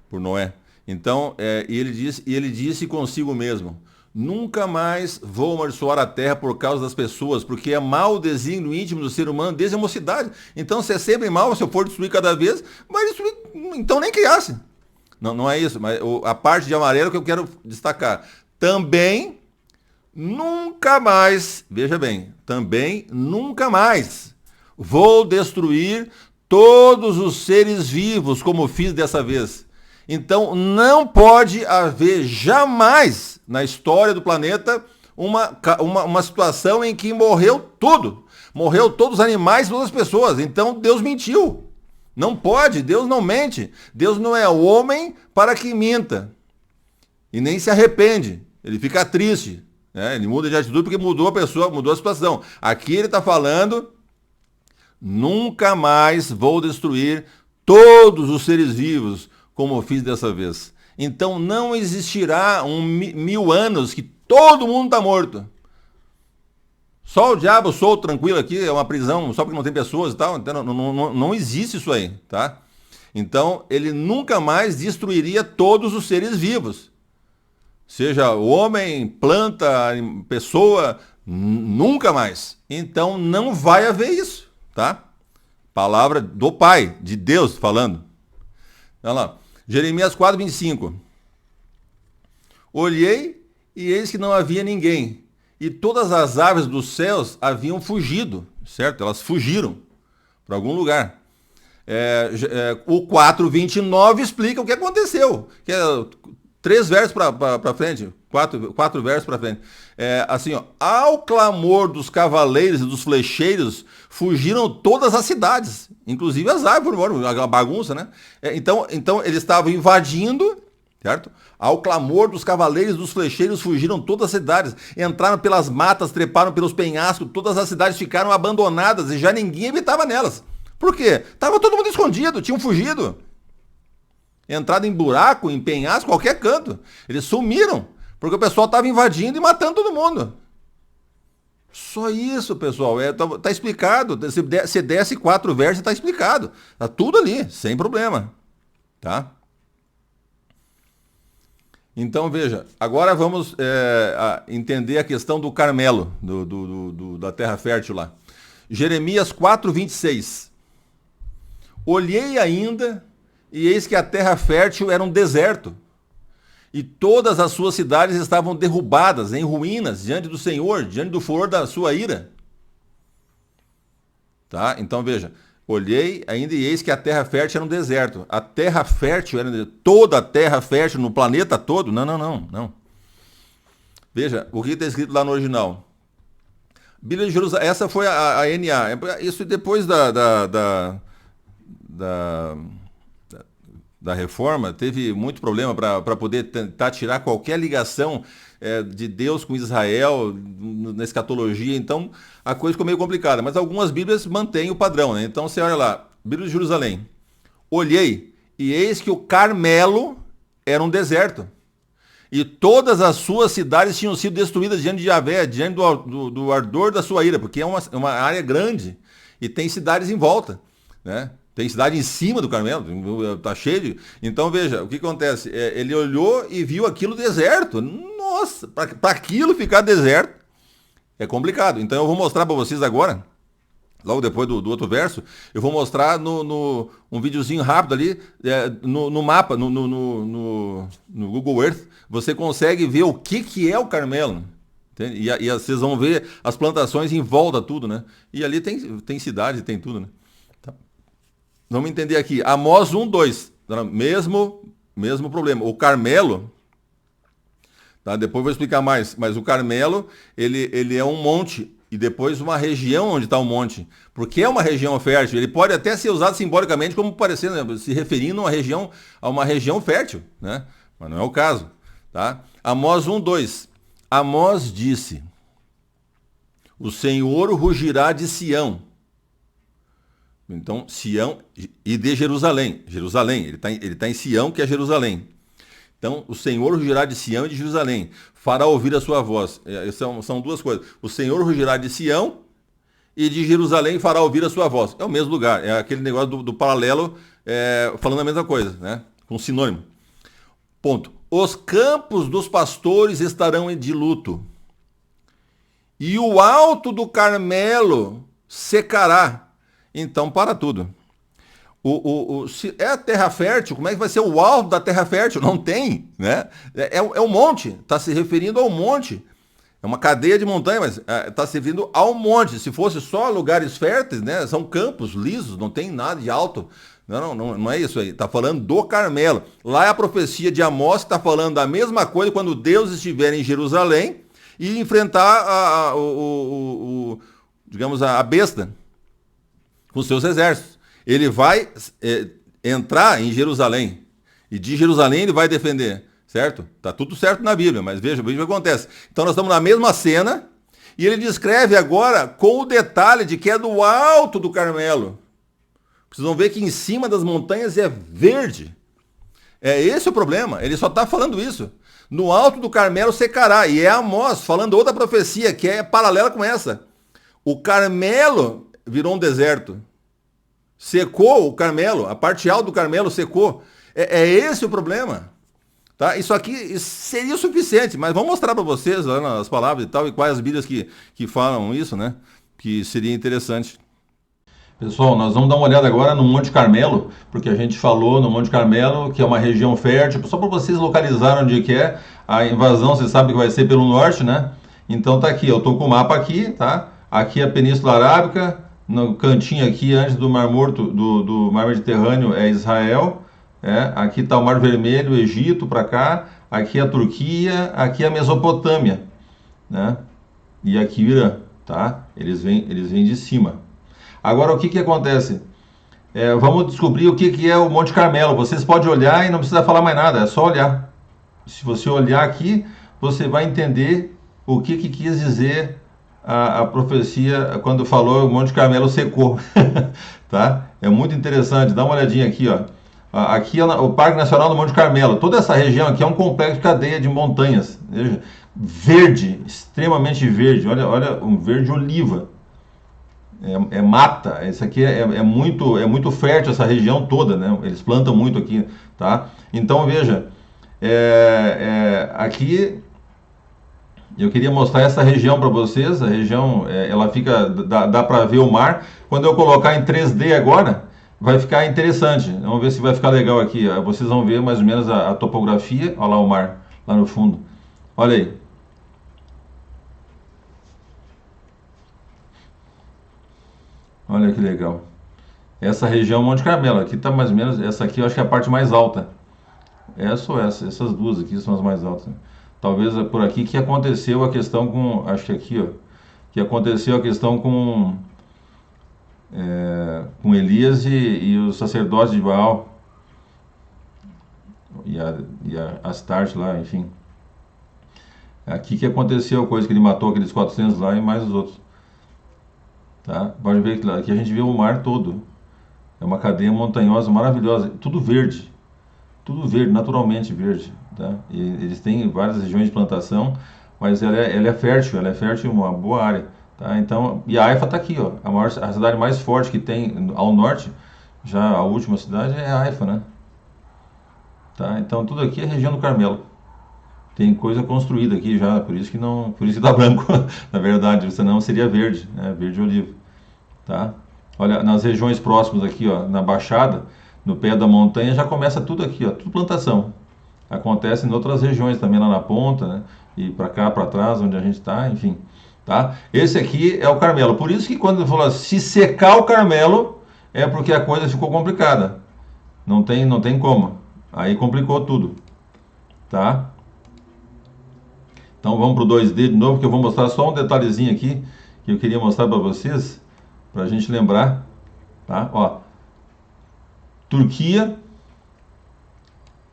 Por Noé. Então, ele disse consigo mesmo: nunca mais vou amaldiçoar a terra por causa das pessoas, porque é mau o desígnio íntimo do ser humano desde a mocidade. Então, se é sempre mal, se eu for destruir cada vez, vai destruir, então nem criasse. Não é isso, mas a parte de amarelo que eu quero destacar. Também, nunca mais, veja bem, também nunca mais vou destruir todos os seres vivos como fiz dessa vez. Então, não pode haver jamais na história do planeta uma situação em que morreu tudo. Morreu todos os animais e todas as pessoas. Então, Deus mentiu. Não pode, Deus não mente. Deus não é homem para que minta. E nem se arrepende. Ele fica triste, né? Ele muda de atitude porque mudou a pessoa, mudou a situação. Aqui ele está falando: nunca mais vou destruir todos os seres vivos como eu fiz dessa vez. Então não existirá 1000 anos que todo mundo está morto. Só o diabo solto, tranquilo aqui, é uma prisão, só porque não tem pessoas e tal. Então não existe isso aí, tá? Então ele nunca mais destruiria todos os seres vivos. Seja homem, planta, pessoa, nunca mais. Então não vai haver isso, tá? Palavra do Pai, de Deus falando. Olha lá. Jeremias 4, 25. Olhei e eis que não havia ninguém, e todas as aves dos céus haviam fugido, certo? Elas fugiram para algum lugar. O 4, 29 explica o que aconteceu, que é 3 versos para frente, 4 versos para frente. Assim, ó, ao clamor dos cavaleiros e dos flecheiros, fugiram todas as cidades, inclusive as árvores, a bagunça, né? Então eles estavam invadindo, certo? Ao clamor dos cavaleiros e dos flecheiros, fugiram todas as cidades, entraram pelas matas, treparam pelos penhascos, todas as cidades ficaram abandonadas e já ninguém habitava nelas. Por quê? Tava todo mundo escondido, tinham fugido. Entrado em buraco, em penhasco, qualquer canto. Eles sumiram, porque o pessoal estava invadindo e matando todo mundo. Só isso, pessoal. Tá explicado. Se desce 4 versos, tá explicado. Tá tudo ali, sem problema. Tá? Então, veja. Agora vamos entender a questão do Carmelo, da terra fértil lá. Jeremias 4, 26. Olhei ainda, e eis que a terra fértil era um deserto, e todas as suas cidades estavam derrubadas, em ruínas, diante do Senhor, diante do furor da sua ira. Tá? Então veja, olhei ainda e eis que a terra fértil era um deserto. A terra fértil era toda a terra fértil no planeta todo? Não. Veja, o que está escrito lá no original. Bíblia de Jerusalém, essa foi a NA. Isso depois da reforma, teve muito problema para poder tentar tirar qualquer ligação de Deus com Israel na escatologia. Então a coisa ficou meio complicada, mas algumas Bíblias mantêm o padrão, né? Então você olha lá, Bíblia de Jerusalém: olhei e eis que o Carmelo era um deserto, e todas as suas cidades tinham sido destruídas diante de Javé, diante do ardor da sua ira, porque é uma área grande e tem cidades em volta, né? Tem cidade em cima do Carmelo, tá cheio de... Então veja, o que acontece? Ele olhou e viu aquilo deserto. Nossa, para aquilo ficar deserto é complicado. Então eu vou mostrar para vocês agora logo depois do outro verso, eu vou mostrar um videozinho rápido ali, no mapa, no Google Earth, você consegue ver o que é o Carmelo. Entende? E vocês vão ver as plantações em volta, tudo, né? E ali tem cidade, tem tudo, né? Tá. Vamos entender aqui. Amós 1:2. Mesmo problema. O Carmelo, tá? Depois eu vou explicar mais, mas o Carmelo, ele é um monte e depois uma região onde está o monte, porque é uma região fértil. Ele pode até ser usado simbolicamente como parecendo, né, se referindo a uma região fértil, né? Mas não é o caso, tá? Amós 1:2. Amós disse: o Senhor rugirá de Sião. Então, Sião e de Jerusalém. Jerusalém, ele tá em Sião, que é Jerusalém. Então, o Senhor rugirá de Sião e de Jerusalém, fará ouvir a sua voz. São duas coisas. O Senhor rugirá de Sião e de Jerusalém fará ouvir a sua voz. É o mesmo lugar, é aquele negócio do paralelo, falando a mesma coisa, né? Com sinônimo. Ponto. Os campos dos pastores estarão de luto, e o alto do Carmelo secará. Então, para tudo. Se é a terra fértil, como é que vai ser o alto da terra fértil? Não tem, né? É um monte, está se referindo ao monte. É uma cadeia de montanha, mas está se referindo ao monte. Se fosse só lugares férteis, né? São campos lisos, não tem nada de alto. Não é isso aí. Está falando do Carmelo. Lá é a profecia de Amós que está falando da mesma coisa quando Deus estiver em Jerusalém e enfrentar digamos, a besta com seus exércitos. Ele vai entrar em Jerusalém e de Jerusalém ele vai defender, certo? Tá tudo certo na Bíblia, mas veja o que acontece. Então nós estamos na mesma cena e ele descreve agora com o detalhe de que é do alto do Carmelo. Vocês vão ver que em cima das montanhas é verde. É esse o problema. Ele só está falando isso. No alto do Carmelo secará. E é Amós falando outra profecia que é paralela com essa. O Carmelo virou um deserto. Secou o Carmelo. A parte alta do Carmelo secou. É esse o problema. Tá? Isso aqui seria o suficiente. Mas vamos mostrar para vocês lá, as palavras e tal. E quais as Bíblias que falam isso, né? Que seria interessante. Pessoal, nós vamos dar uma olhada agora no Monte Carmelo, porque a gente falou no Monte Carmelo, que é uma região fértil, só para vocês localizarem onde que é. A invasão, vocês sabem que vai ser pelo norte, né? Então tá aqui, eu tô com o mapa aqui, tá? Aqui é a Península Arábica, no cantinho aqui, antes do Mar Morto, do Mar Mediterrâneo, é Israel. Aqui tá o Mar Vermelho, o Egito para cá. Aqui é a Turquia, aqui é a Mesopotâmia, né? E aqui o Irã, tá? Eles vêm de cima. Agora, o que acontece? Vamos descobrir o que é o Monte Carmelo. Vocês podem olhar e não precisa falar mais nada, é só olhar. Se você olhar aqui, você vai entender o que quis dizer a profecia quando falou o Monte Carmelo secou. Tá? É muito interessante, dá uma olhadinha aqui, ó. Aqui é o Parque Nacional do Monte Carmelo. Toda essa região aqui é um complexo de cadeia de montanhas. Veja, verde, extremamente verde. Olha, um verde oliva. É mata, isso aqui é muito fértil, essa região toda, né? Eles plantam muito aqui, tá? Então veja, aqui eu queria mostrar essa região para vocês. A região, ela fica, dá para ver o mar. Quando eu colocar em 3D agora, vai ficar interessante. Vamos ver se vai ficar legal aqui. Vocês vão ver mais ou menos a topografia. Olha lá o mar, lá no fundo. Olha aí. Olha que legal. Essa região Monte Carmelo, aqui está mais ou menos, essa aqui eu acho que é a parte mais alta. Essa ou essa? Essas duas aqui são as mais altas. Talvez é por aqui que aconteceu a questão com, acho que aqui, ó, que aconteceu a questão com Elias e os sacerdotes de Baal e a Astarte lá, enfim. Aqui que aconteceu a coisa que ele matou aqueles 400 lá e mais os outros. Tá? Pode ver que aqui a gente vê o mar todo. É uma cadeia montanhosa maravilhosa, tudo verde, naturalmente verde. Tá? E eles têm várias regiões de plantação, mas ela é fértil, uma boa área. Tá? Então, e a Haifa está aqui, ó, a cidade mais forte que tem ao norte, já a última cidade é a Haifa, né? Tá? Então tudo aqui é região do Carmelo. Tem coisa construída aqui já, por isso que está branco, na verdade, senão seria verde, né? Verde oliva. tá? Olha, nas regiões próximas aqui, ó, na Baixada, no pé da montanha, já começa tudo aqui, ó, tudo plantação. Acontece em outras regiões também, lá na ponta, né? E para cá, para trás, onde a gente está, enfim, tá? Esse aqui é o Carmelo. Por isso que quando ele falou se secar o Carmelo, é porque a coisa ficou complicada. Não tem como. Aí complicou tudo, tá? Então vamos para o 2D de novo, que eu vou mostrar só um detalhezinho aqui que eu queria mostrar para vocês, para a gente lembrar, tá? Ó, Turquia,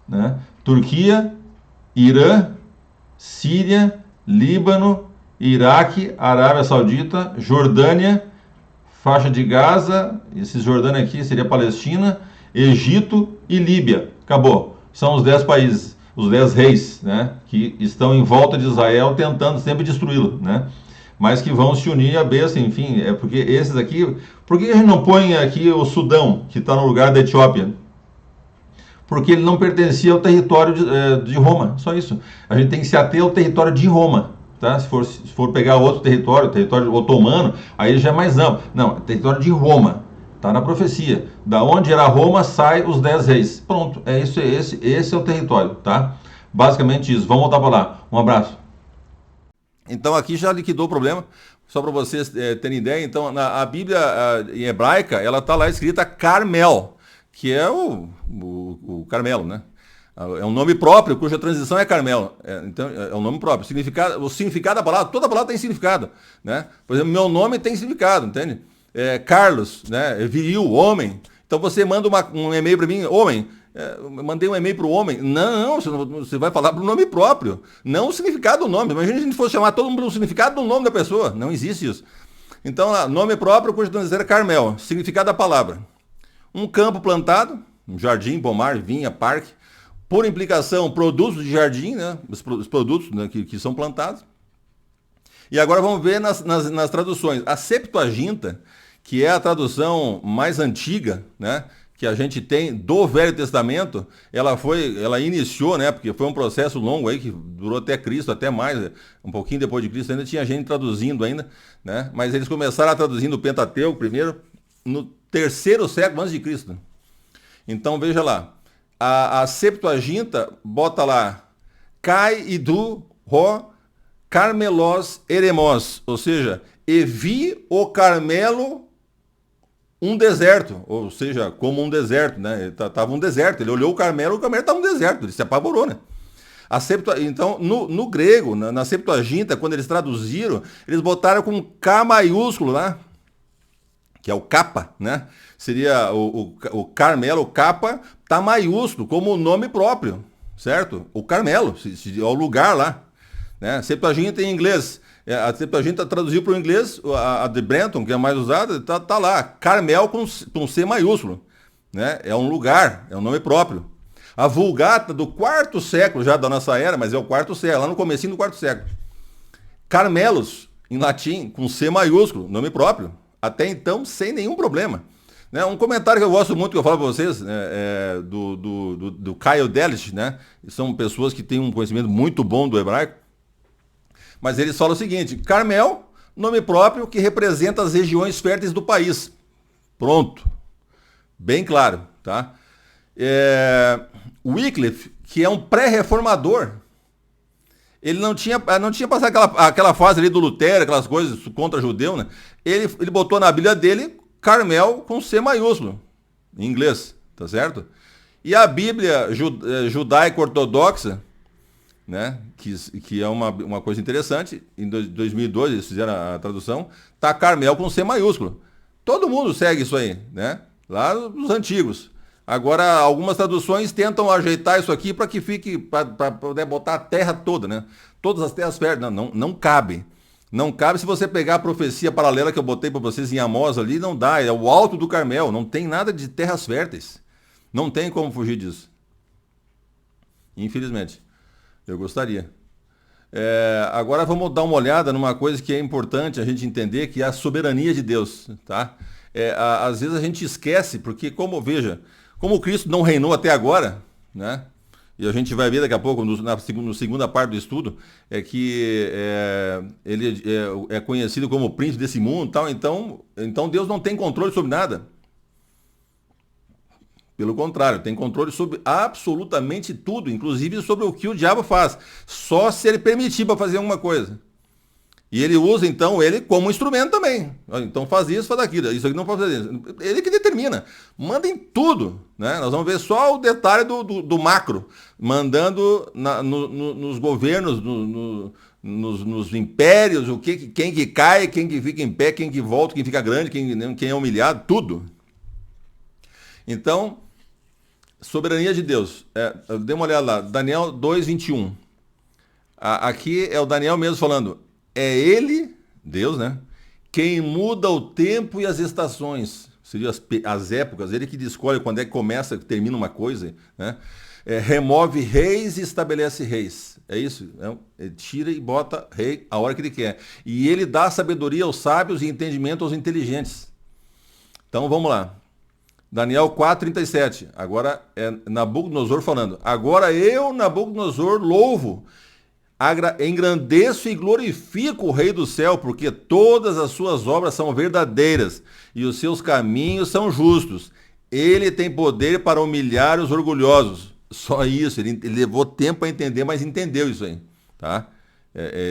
né? Turquia, Irã, Síria, Líbano, Iraque, Arábia Saudita, Jordânia, faixa de Gaza, esse Jordânia aqui seria Palestina, Egito e Líbia. Acabou. São os 10 países, os 10 reis, né, que estão em volta de Israel tentando sempre destruí-lo, né? Mas que vão se unir a besta, enfim, é porque esses aqui... Por que a gente não põe aqui o Sudão, que está no lugar da Etiópia? Porque ele não pertencia ao território de Roma, só isso. A gente tem que se ater ao território de Roma, tá? Se for pegar outro território, território otomano, aí já é mais amplo. Não, território de Roma, tá na profecia. Da onde era Roma, sai os 10 reis. Pronto, é isso, esse é o território, tá? Basicamente isso. Vamos voltar para lá. Um abraço. Então aqui já liquidou o problema, só para vocês terem ideia. Então a Bíblia em hebraica, ela está lá escrita Carmel, que é o Carmelo, né? É um nome próprio, cuja transição é Carmelo. Então, é um nome próprio. O significado da palavra, toda palavra tem significado, né? Por exemplo, meu nome tem significado, entende? Carlos, né? Viril, homem. Então você manda um e-mail para mim, homem. Eu mandei um e-mail para o homem. Não, você vai falar para o nome próprio, não o significado do nome. Imagina se a gente fosse chamar todo mundo do significado do nome da pessoa. Não existe isso. Então, nome próprio, cuja transição é Carmel. Significado da palavra. Um campo plantado, um jardim, pomar, vinha, parque. Por implicação, produtos de jardim, né? Os produtos, né, que são plantados. E agora vamos ver nas traduções. A Septuaginta, que é a tradução mais antiga, né, que a gente tem do Velho Testamento, ela iniciou, né, porque foi um processo longo aí, que durou até Cristo, até mais, um pouquinho depois de Cristo, ainda tinha gente traduzindo ainda, né, mas eles começaram a traduzir o Pentateuco primeiro, no 3º século antes de Cristo. Então veja lá, a Septuaginta bota lá Kai idu ro Carmelos eremos, ou seja, e vi o Carmelo um deserto, ou seja, como um deserto, né? Tava um deserto, ele olhou o Carmelo estava um deserto, ele se apavorou, né? Então, no grego, na Septuaginta, quando eles traduziram, eles botaram com K maiúsculo lá, que é o capa, né? Seria o Carmelo, o capa, tá maiúsculo, como o nome próprio, certo? O Carmelo, é o lugar lá, né? Septuaginta em inglês, a Septuaginta traduziu para o inglês, a de Brenton, que é a mais usada, tá lá, Carmel com C maiúsculo, né? É um lugar, é um nome próprio. A Vulgata do 4º século já da nossa era, mas é o 4º século, lá no comecinho do 4º século. Carmelos, em latim, com C maiúsculo, nome próprio. Até então, sem nenhum problema. Né? Um comentário que eu gosto muito, que eu falo para vocês, do Kyle Delitzsch, né? São pessoas que têm um conhecimento muito bom do hebraico. Mas eles falam o seguinte: Carmel, nome próprio que representa as regiões férteis do país. Pronto. Bem claro, tá? Wycliffe, que é um pré-reformador, ele não tinha passado aquela fase ali do Lutero, aquelas coisas contra judeu, né? Ele botou na Bíblia dele Carmel com C maiúsculo, em inglês, tá certo? E a Bíblia judaico-ortodoxa, né, que é uma coisa interessante, em 2002 eles fizeram a tradução, tá Carmel com C maiúsculo. Todo mundo segue isso aí, né? Lá nos antigos. Agora, algumas traduções tentam ajeitar isso aqui para que fique, para poder botar a terra toda, né? Todas as terras férteis. Não cabe. Não cabe. Se você pegar a profecia paralela que eu botei para vocês em Amós ali, não dá. É o alto do Carmel. Não tem nada de terras férteis. Não tem como fugir disso. Infelizmente. Eu gostaria. Agora vamos dar uma olhada numa coisa que é importante a gente entender, que é a soberania de Deus, tá? Às vezes a gente esquece, porque como Cristo não reinou até agora, né? e a gente vai ver daqui a pouco, na segunda parte do estudo, é que ele é conhecido como o príncipe desse mundo, tal. Então Deus não tem controle sobre nada. Pelo contrário, tem controle sobre absolutamente tudo, inclusive sobre o que o diabo faz, só se ele permitir para fazer alguma coisa. E ele usa, então, ele como instrumento também. Então faz isso, faz aquilo. Isso aqui não pode fazer. Ele que determina. Manda em tudo. Né? Nós vamos ver só o detalhe do macro. Mandando nos governos, nos impérios, quem que cai, quem que fica em pé, quem que volta, quem fica grande, quem é humilhado, tudo. Então, soberania de Deus. Dê uma olhada lá. Daniel 2:21. Aqui é o Daniel mesmo falando. É ele, Deus, né? Quem muda o tempo e as estações. Seriam as épocas. Ele que escolhe quando é que começa, termina uma coisa. Né? Remove reis e estabelece reis. É isso? Ele tira e bota rei a hora que ele quer. E ele dá sabedoria aos sábios e entendimento aos inteligentes. Então vamos lá. Daniel 4:37. Agora é Nabucodonosor falando. Agora eu, Nabucodonosor, louvo. Engrandeço e glorifico o Rei do céu, porque todas as suas obras são verdadeiras e os seus caminhos são justos. Ele tem poder para humilhar os orgulhosos. Só isso, ele levou tempo para entender, mas entendeu isso aí. Tá?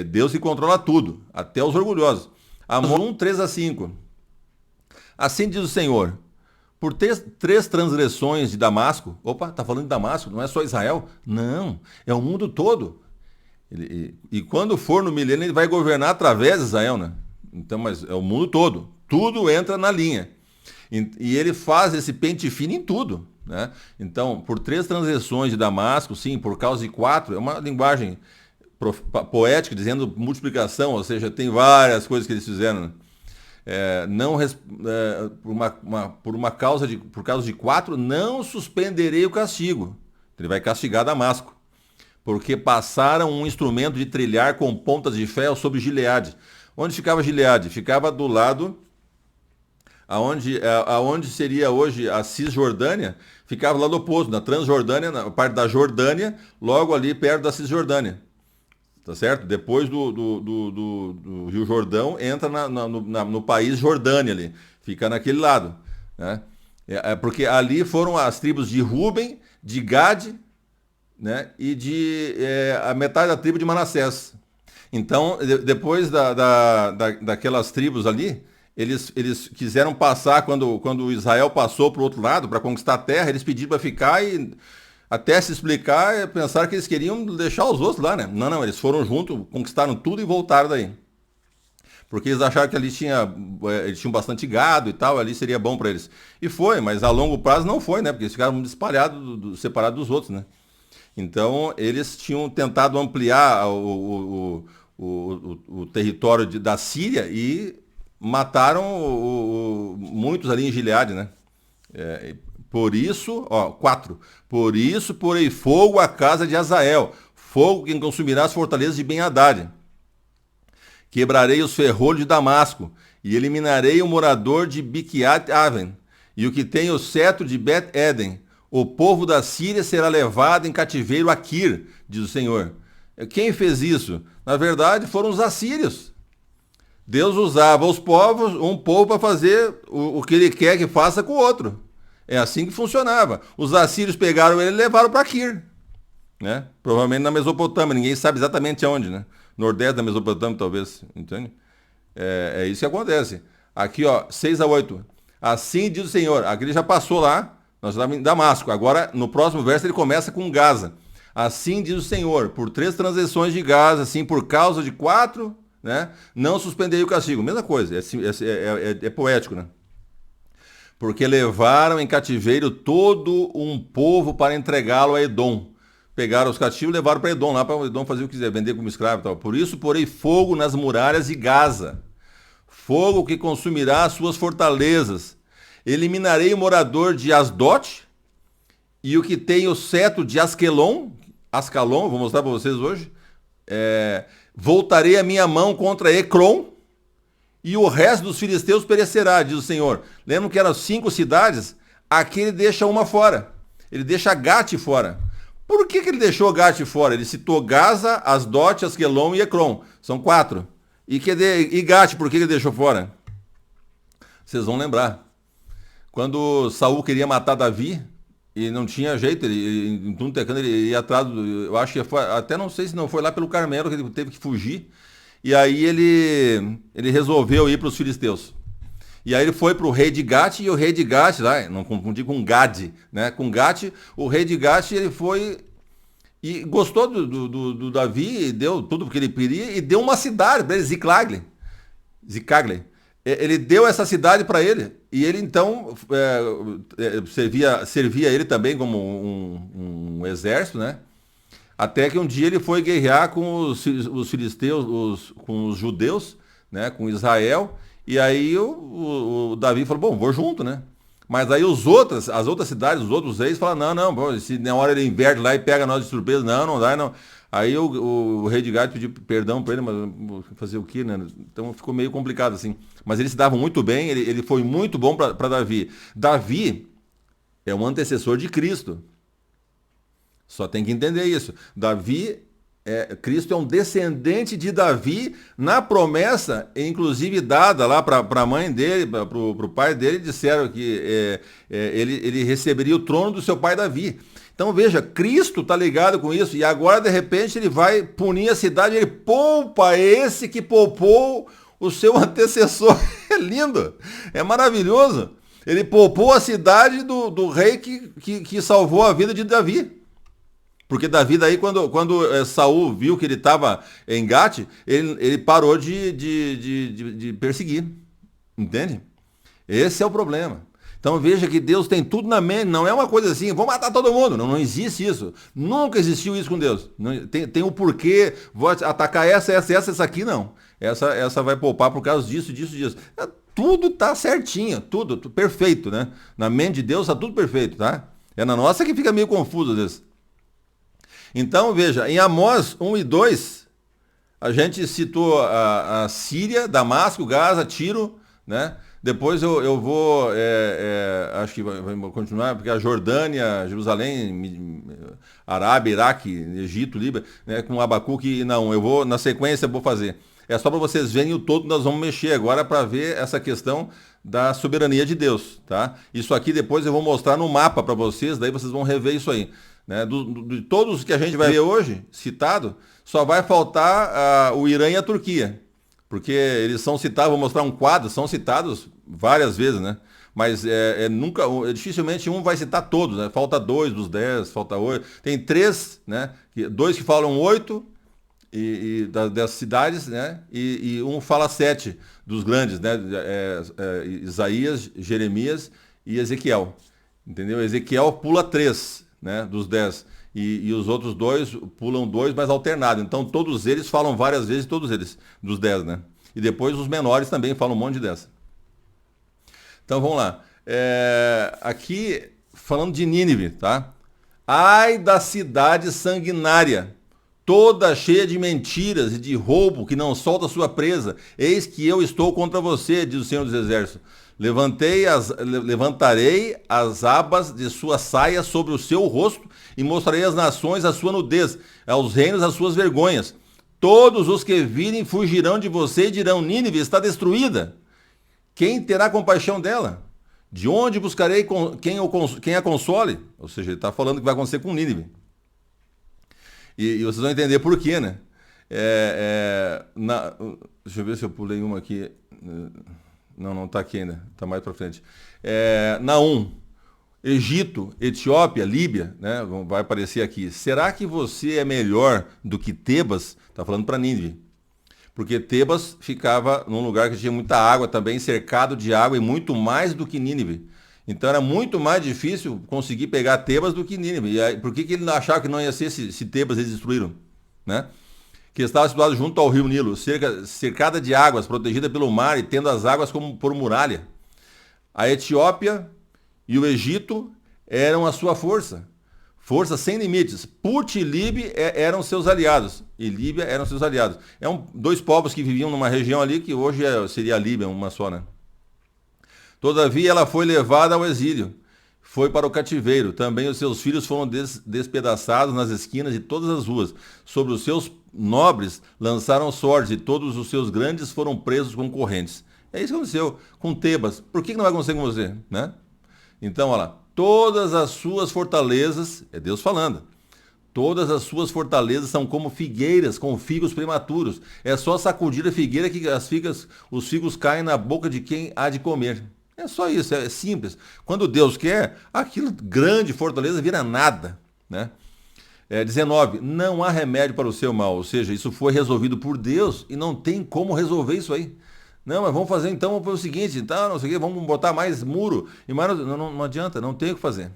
Deus que controla tudo, até os orgulhosos. Amós 1:3-5. Assim diz o Senhor, por três transgressões de Damasco, opa, está falando de Damasco, não é só Israel? Não, é o mundo todo. E quando for no milênio, ele vai governar através de Israel, né? Então, mas é o mundo todo. Tudo entra na linha. E ele faz esse pente fino em tudo, né? Então, por 3 transgressões de Damasco, sim, por causa de 4, é uma linguagem poética, dizendo multiplicação, ou seja, tem várias coisas que eles fizeram, né? Por causa de 4, não suspenderei o castigo. Ele vai castigar Damasco. Porque passaram um instrumento de trilhar com pontas de ferro sobre Gileade. Onde ficava Gileade? Ficava do lado, aonde seria hoje a Cisjordânia, ficava lá do oposto, na Transjordânia, na parte da Jordânia, logo ali perto da Cisjordânia. Tá certo? Depois do Rio Jordão, entra no país Jordânia ali. Fica naquele lado. Né? Porque ali foram as tribos de Ruben, de Gade, né? E a metade da tribo de Manassés. Então, depois daquelas tribos ali, eles quiseram passar, quando Israel passou para o outro lado, para conquistar a terra, eles pediram para ficar e até se explicar, pensaram que eles queriam deixar os outros lá, né? Não, eles foram juntos, conquistaram tudo e voltaram daí. Porque eles acharam que ali eles tinham bastante gado e tal, ali seria bom para eles. E foi, mas a longo prazo não foi, né? Porque eles ficaram espalhados, separados dos outros, né? Então, eles tinham tentado ampliar o território da Síria e mataram muitos ali em Gileade, né? Por isso, 4. Por isso porei fogo à casa de Hazael, fogo que consumirá as fortalezas de Ben-Hadad. Quebrarei os ferrolhos de Damasco e eliminarei o morador de Biquiat-Aven e o que tem o cetro de Bet-Eden. O povo da Síria será levado em cativeiro a Kir, diz o Senhor. Quem fez isso? Na verdade, foram os assírios. Deus usava um povo para fazer o que ele quer que faça com o outro. É assim que funcionava. Os assírios pegaram ele e levaram para Kir. Né? Provavelmente na Mesopotâmia, ninguém sabe exatamente aonde, né? Nordeste da Mesopotâmia, talvez. Entende? É isso que acontece. Aqui, 6-8. Assim diz o Senhor. Aqui ele já passou lá. Nós estamos em Damasco. Agora, no próximo verso, ele começa com Gaza. Assim diz o Senhor, por 3 transgressões de Gaza, assim por causa de 4, né, não suspenderei o castigo. Mesma coisa, é poético, né? Porque levaram em cativeiro todo um povo para entregá-lo a Edom. Pegaram os cativos e levaram para Edom, lá para Edom fazer o que quiser, vender como escravo e tal. Por isso, porei fogo nas muralhas de Gaza. Fogo que consumirá as suas fortalezas. Eliminarei o morador de Asdote e o que tem o cetro de Ascalon, vou mostrar para vocês hoje. Voltarei a minha mão contra Ecrom e o resto dos filisteus perecerá, diz o Senhor. Lembram que eram 5 cidades? Aqui ele deixa uma fora. Ele deixa Gate fora. Por que ele deixou Gate fora? Ele citou Gaza, Asdote, Asquelon e Ecrom. São 4. E Gate, por que ele deixou fora? Vocês vão lembrar. Quando Saul queria matar Davi, e não tinha jeito, ele, em tudo tecando, ele ia atrás, eu acho que foi, até não sei se não foi lá pelo Carmelo que ele teve que fugir. E aí ele resolveu ir para os filisteus. E aí ele foi para o rei de Gate, e o rei de Gate, lá, não confundir com Gade, né? Com Gate, o rei de Gate, ele foi e gostou do Davi, e deu tudo o que ele queria, e deu uma cidade para ele, Ziclagle. Ele deu essa cidade para ele, e ele então servia ele também como um exército, né? Até que um dia ele foi guerrear com os filisteus, com os judeus, né? Com Israel. E aí o Davi falou, bom, vou junto, né? Mas aí as outras cidades, os outros reis falaram, não, se na hora ele inverte lá e pega nós de surpresa, não dá, não. Aí o rei de Gade pediu perdão para ele, mas fazer o quê, né? Então ficou meio complicado assim. Mas eles se davam muito bem, ele foi muito bom para Davi. Davi é um antecessor de Cristo. Só tem que entender isso. Cristo é um descendente de Davi na promessa, inclusive dada lá para a mãe dele, para o pai dele, disseram que ele receberia o trono do seu pai Davi. Então veja, Cristo está ligado com isso, e agora de repente ele vai punir a cidade, ele poupa esse que poupou o seu antecessor. É lindo, é maravilhoso. Ele poupou a cidade do rei que salvou a vida de Davi. Porque Davi daí, quando Saul viu que ele estava em Gate, ele parou de perseguir. Entende? Esse é o problema. Então veja que Deus tem tudo na mente, não é uma coisa assim, vou matar todo mundo. Não existe isso. Nunca existiu isso com Deus. Tem um porquê, vou atacar essa aqui, não. Essa vai poupar por causa disso. Tudo tá certinho, tudo perfeito, né? Na mente de Deus tá tudo perfeito, tá? É na nossa que fica meio confuso às vezes. Então, veja, em Amós 1 e 2, a gente citou a Síria, Damasco, Gaza, Tiro, né? Depois eu vou, acho que vai continuar, porque a Jordânia, Jerusalém, Arábia, Iraque, Egito, Líbano, né? Com Abacuque e Naum. Na sequência, eu vou fazer. É só para vocês verem o todo, nós vamos mexer agora para ver essa questão da soberania de Deus, tá? Isso aqui depois eu vou mostrar no mapa para vocês, daí vocês vão rever isso aí. Né, de todos os que a gente vai ver hoje, citado, só vai faltar o Irã e a Turquia. Porque eles são citados, vou mostrar um quadro, são citados várias vezes, né? Mas dificilmente um vai citar todos, né? Falta 2 dos 10, falta 8. Tem 3, né? 2 que falam 8 das cidades, né? E um fala 7 dos grandes, né? Isaías, Jeremias e Ezequiel. Entendeu? Ezequiel pula 3. Né, dos 10. E os outros 2 pulam 2, mas alternado. Então todos eles falam várias vezes, todos eles, dos 10, né? E depois os menores também falam um monte de 10. Então vamos lá. Aqui, falando de Nínive, tá? Ai da cidade sanguinária, toda cheia de mentiras e de roubo, que não solta sua presa. Eis que eu estou contra você, diz o Senhor dos Exércitos. Levantarei as abas de sua saia sobre o seu rosto e mostrarei às nações a sua nudez, aos reinos as suas vergonhas. Todos os que virem fugirão de você e dirão, Nínive está destruída. Quem terá compaixão dela? De onde buscarei quem a console? Ou seja, ele está falando que vai acontecer com Nínive. E vocês vão entender por quê, né? Deixa eu ver se eu pulei uma aqui. Não está aqui ainda, está mais para frente. Naum, Egito, Etiópia, Líbia, né? Vai aparecer aqui. Será que você é melhor do que Tebas? Está falando para Nínive. Porque Tebas ficava num lugar que tinha muita água também, cercado de água e muito mais do que Nínive. Então era muito mais difícil conseguir pegar Tebas do que Nínive. E aí, por que ele achava que não ia ser se Tebas eles destruíram? Né? Que estava situado junto ao rio Nilo, cercada de águas, protegida pelo mar e tendo as águas como por muralha. A Etiópia e o Egito eram a sua força sem limites. Put e Lib eram seus aliados, e Líbia eram seus aliados. 2 povos que viviam numa região ali, que hoje seria a Líbia, uma só, né? Todavia ela foi levada ao exílio. foi para o cativeiro. Também os seus filhos foram despedaçados nas esquinas de todas as ruas. Sobre os seus nobres lançaram sortes, e todos os seus grandes foram presos com correntes. É isso que aconteceu com Tebas. Por que não vai acontecer com você, né? Então, olha lá. Todas as suas fortalezas, é Deus falando, todas as suas fortalezas são como figueiras com figos prematuros. É só sacudir a figueira que os figos caem na boca de quem há de comer. É só isso, é simples. Quando Deus quer, aquilo grande fortaleza vira nada, né? 19. Não há remédio para o seu mal. Ou seja, isso foi resolvido por Deus e não tem como resolver isso aí. Não, mas vamos fazer então o seguinte, então, não sei o quê, vamos botar mais muro. E mais, não adianta, não tem o que fazer,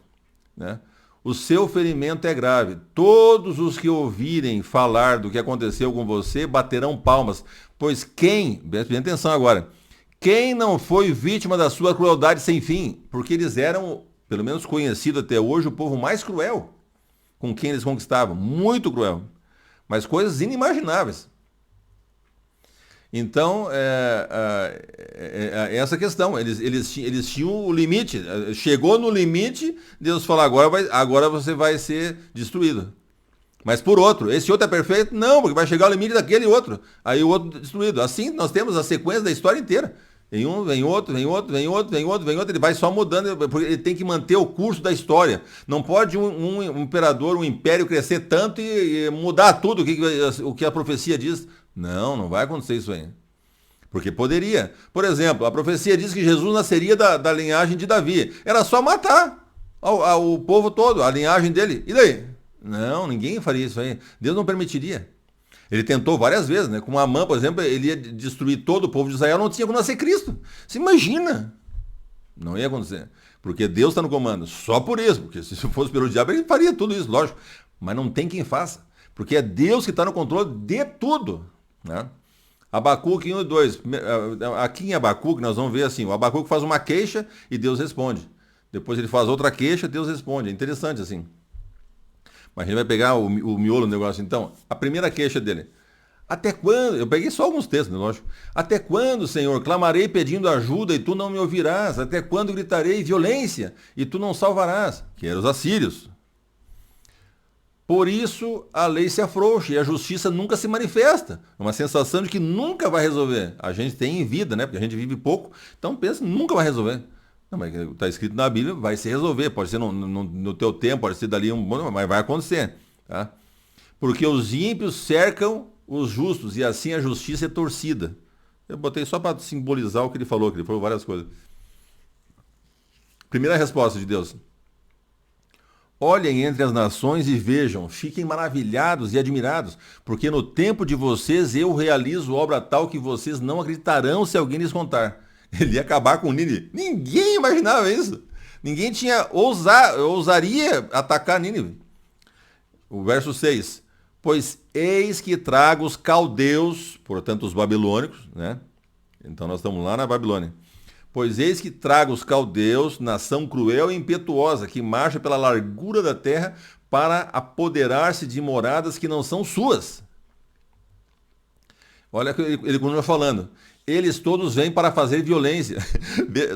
né? O seu ferimento é grave. Todos os que ouvirem falar do que aconteceu com você baterão palmas. Pois preste atenção agora, quem não foi vítima da sua crueldade sem fim? Porque eles eram, pelo menos conhecido até hoje, o povo mais cruel com quem eles conquistavam. Muito cruel. Mas coisas inimagináveis. Então, essa questão. Eles tinham o limite. Chegou no limite, Deus falou, agora você vai ser destruído. Mas por outro. Esse outro é perfeito? Não, porque vai chegar ao limite daquele outro. Aí o outro destruído. Assim, nós temos a sequência da história inteira. Vem um, vem outro, vem outro, vem outro, vem outro, vem outro, ele vai só mudando, porque ele tem que manter o curso da história. Não pode um imperador, um império crescer tanto e mudar tudo o que a profecia diz. Não vai acontecer isso aí. Porque poderia. Por exemplo, a profecia diz que Jesus nasceria da linhagem de Davi. Era só matar o povo todo, a linhagem dele. E daí? Não, ninguém faria isso aí. Deus não permitiria. Ele tentou várias vezes, né? Com Amã, por exemplo, ele ia destruir todo o povo de Israel, não tinha como nascer Cristo. Você imagina? Não ia acontecer. Porque Deus está no comando. Só por isso. Porque se fosse pelo diabo, ele faria tudo isso, lógico. Mas não tem quem faça. Porque é Deus que está no controle de tudo, né? Abacuque 1 e 2. Aqui em Abacuque nós vamos ver assim, o Abacuque faz uma queixa e Deus responde. Depois ele faz outra queixa e Deus responde. É interessante assim. Mas a gente vai pegar o miolo do negócio então. A primeira queixa dele. Até quando? Eu peguei só alguns textos, né, lógico. Até quando, Senhor, clamarei pedindo ajuda e tu não me ouvirás? Até quando gritarei violência e tu não salvarás? Que eram os assírios. Por isso a lei se afrouxa e a justiça nunca se manifesta. Uma sensação de que nunca vai resolver. A gente tem em vida, né? Porque a gente vive pouco. Então pensa, nunca vai resolver. Não, mas está escrito na Bíblia, vai se resolver. Pode ser no teu tempo, pode ser dali mas vai acontecer. Tá? Porque os ímpios cercam os justos e assim a justiça é torcida. Eu botei só para simbolizar o que ele falou várias coisas. Primeira resposta de Deus. Olhem entre as nações e vejam, fiquem maravilhados e admirados, porque no tempo de vocês eu realizo obra tal que vocês não acreditarão se alguém lhes contar. Ele ia acabar com Nínive. Ninguém imaginava isso. Ninguém tinha ousaria atacar Nínive. O verso 6. Pois eis que trago os caldeus, portanto os babilônicos, né? Então nós estamos lá na Babilônia. Pois eis que trago os caldeus, nação cruel e impetuosa, que marcha pela largura da terra para apoderar-se de moradas que não são suas. Olha o que ele continua falando. Eles todos vêm para fazer violência.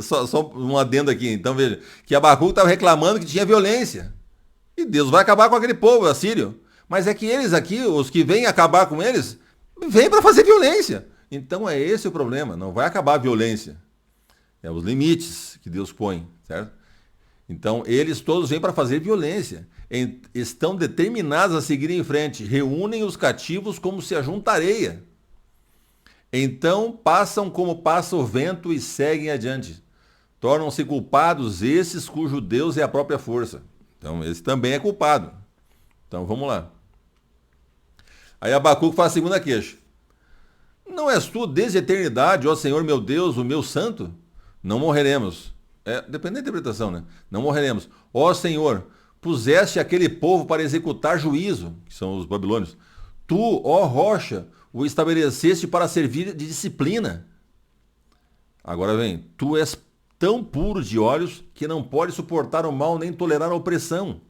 Só um adendo aqui. Então veja, que Abacuque estava reclamando que tinha violência. E Deus vai acabar com aquele povo assírio. Mas é que eles aqui, os que vêm acabar com eles, vêm para fazer violência. Então é esse o problema. Não vai acabar a violência. É os limites que Deus põe, certo? Então eles todos vêm para fazer violência. Estão determinados a seguir em frente. Reúnem os cativos como se ajunta areia. Então passam como passa o vento e seguem adiante. Tornam-se culpados esses cujo Deus é a própria força. Então esse também é culpado. Então vamos lá. Aí Abacuque faz a segunda queixa. Não és tu desde a eternidade, ó Senhor meu Deus, o meu santo? Não morreremos. Depende da interpretação, né? Não morreremos. Ó Senhor, puseste aquele povo para executar juízo, que são os babilônios. Tu, ó rocha, o estabeleceste para servir de disciplina. Agora vem, tu és tão puro de olhos que não pode suportar o mal nem tolerar a opressão.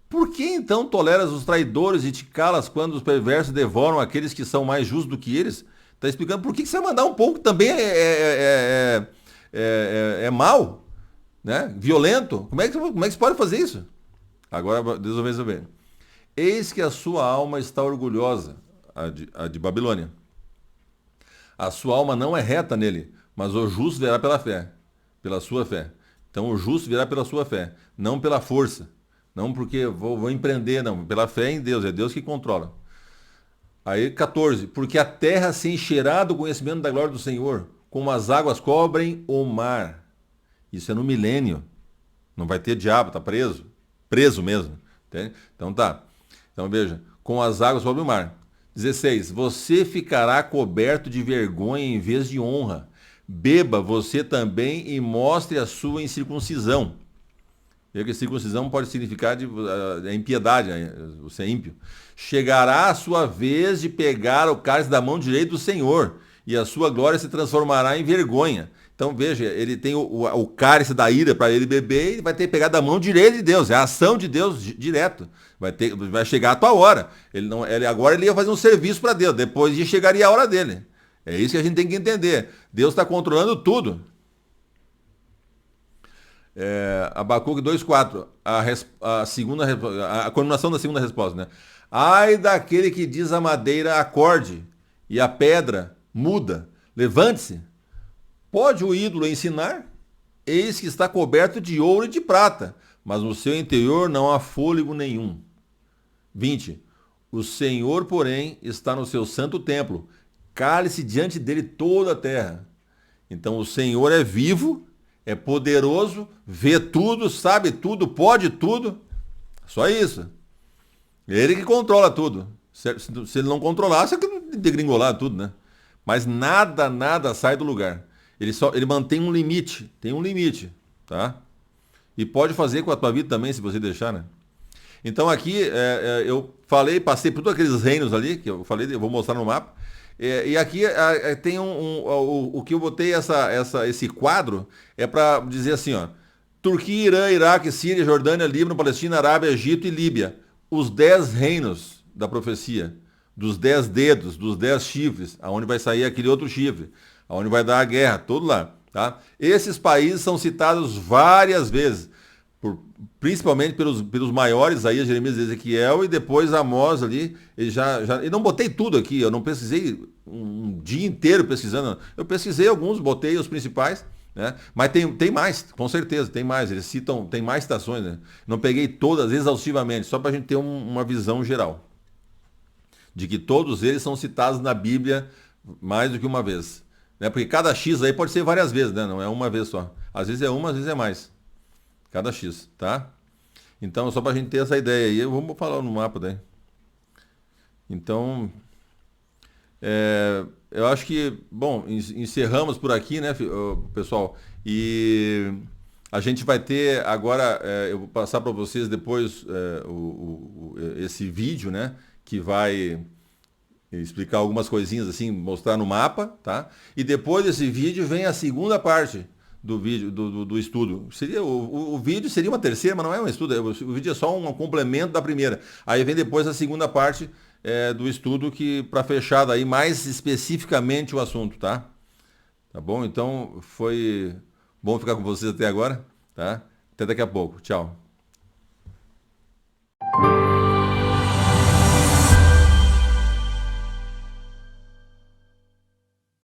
Por que então toleras os traidores e te calas quando os perversos devoram aqueles que são mais justos do que eles? Está explicando por que você vai mandar um povo que também é mal. né? Violento. Como é que você pode fazer isso? Agora, Deus vai resolver. Eis que a sua alma está orgulhosa, a de Babilônia. A sua alma não é reta nele, mas o justo verá pela fé, pela sua fé. Então o justo virá pela sua fé, não pela força. Não porque vou empreender, não. Pela fé em Deus, é Deus que controla. Aí 14, porque a terra se encherá do conhecimento da glória do Senhor, como as águas cobrem o mar. Isso é no milênio. Não vai ter diabo, tá preso. Preso mesmo. Entende? Então tá. Então veja, com as águas cobrem o mar. 16, você ficará coberto de vergonha em vez de honra. Beba você também e mostre a sua incircuncisão. Veja que circuncisão pode significar impiedade, né? Você é ímpio. Chegará a sua vez de pegar o cálice da mão direita do Senhor, e a sua glória se transformará em vergonha. Então veja, ele tem o cálice da ira para ele beber e vai ter que pegar da mão direita de Deus. É a ação de Deus direto. Vai chegar a tua hora. Agora ele ia fazer um serviço para Deus, depois chegaria a hora dele. É isso que a gente tem que entender. Deus está controlando tudo. Abacuque 2,4, a continuação da segunda resposta, né? Ai daquele que diz a madeira acorde e a pedra muda, levante-se. Pode o ídolo ensinar? Eis que está coberto de ouro e de prata, mas no seu interior não há fôlego nenhum. 20. O Senhor, porém, está no seu santo templo, cale-se diante dele toda a terra. Então o Senhor é vivo, é poderoso, vê tudo, sabe tudo, pode tudo. Só isso. Ele que controla tudo. Se ele não controlasse, é que degringolar tudo, né? Mas nada sai do lugar. Ele mantém um limite, tem um limite, tá? E pode fazer com a tua vida também, se você deixar, né? Então aqui eu passei por todos aqueles reinos ali, que eu falei, eu vou mostrar no mapa. E aqui tem o que eu botei esse quadro é para dizer assim, ó, Turquia, Irã, Iraque, Síria, Jordânia, Líbano, Palestina, Arábia, Egito e Líbia. Os 10 reinos da profecia, dos 10 dedos, dos 10 chifres, aonde vai sair aquele outro chifre, aonde vai dar a guerra, tudo lá. Tá? Esses países são citados várias vezes, principalmente pelos maiores aí, Jeremias e Ezequiel, e depois Amós ali. Eu não botei tudo aqui, eu não pesquisei um dia inteiro pesquisando. Eu pesquisei alguns, botei os principais, né? Mas tem mais, com certeza, tem mais. Eles citam, tem mais citações, né? Não peguei todas exaustivamente, só para a gente ter uma visão geral. De que todos eles são citados na Bíblia mais do que uma vez. Né? Porque cada X aí pode ser várias vezes, né? Não é uma vez só. Às vezes é uma, às vezes é mais. Cada X, tá? Então, só para a gente ter essa ideia aí, eu vou falar no mapa daí. Então, eu acho que, bom, encerramos por aqui, né, pessoal? E a gente vai ter agora, eu vou passar para vocês depois esse vídeo, né, que vai explicar algumas coisinhas assim, mostrar no mapa, tá? E depois desse vídeo vem a segunda parte do vídeo, do estudo. O vídeo seria uma terceira, mas não é um estudo. O vídeo é só um complemento da primeira. Aí vem depois a segunda parte do estudo, que para fechar daí mais especificamente o assunto, tá? Tá bom? Então foi bom ficar com vocês até agora, tá? Até daqui a pouco. Tchau.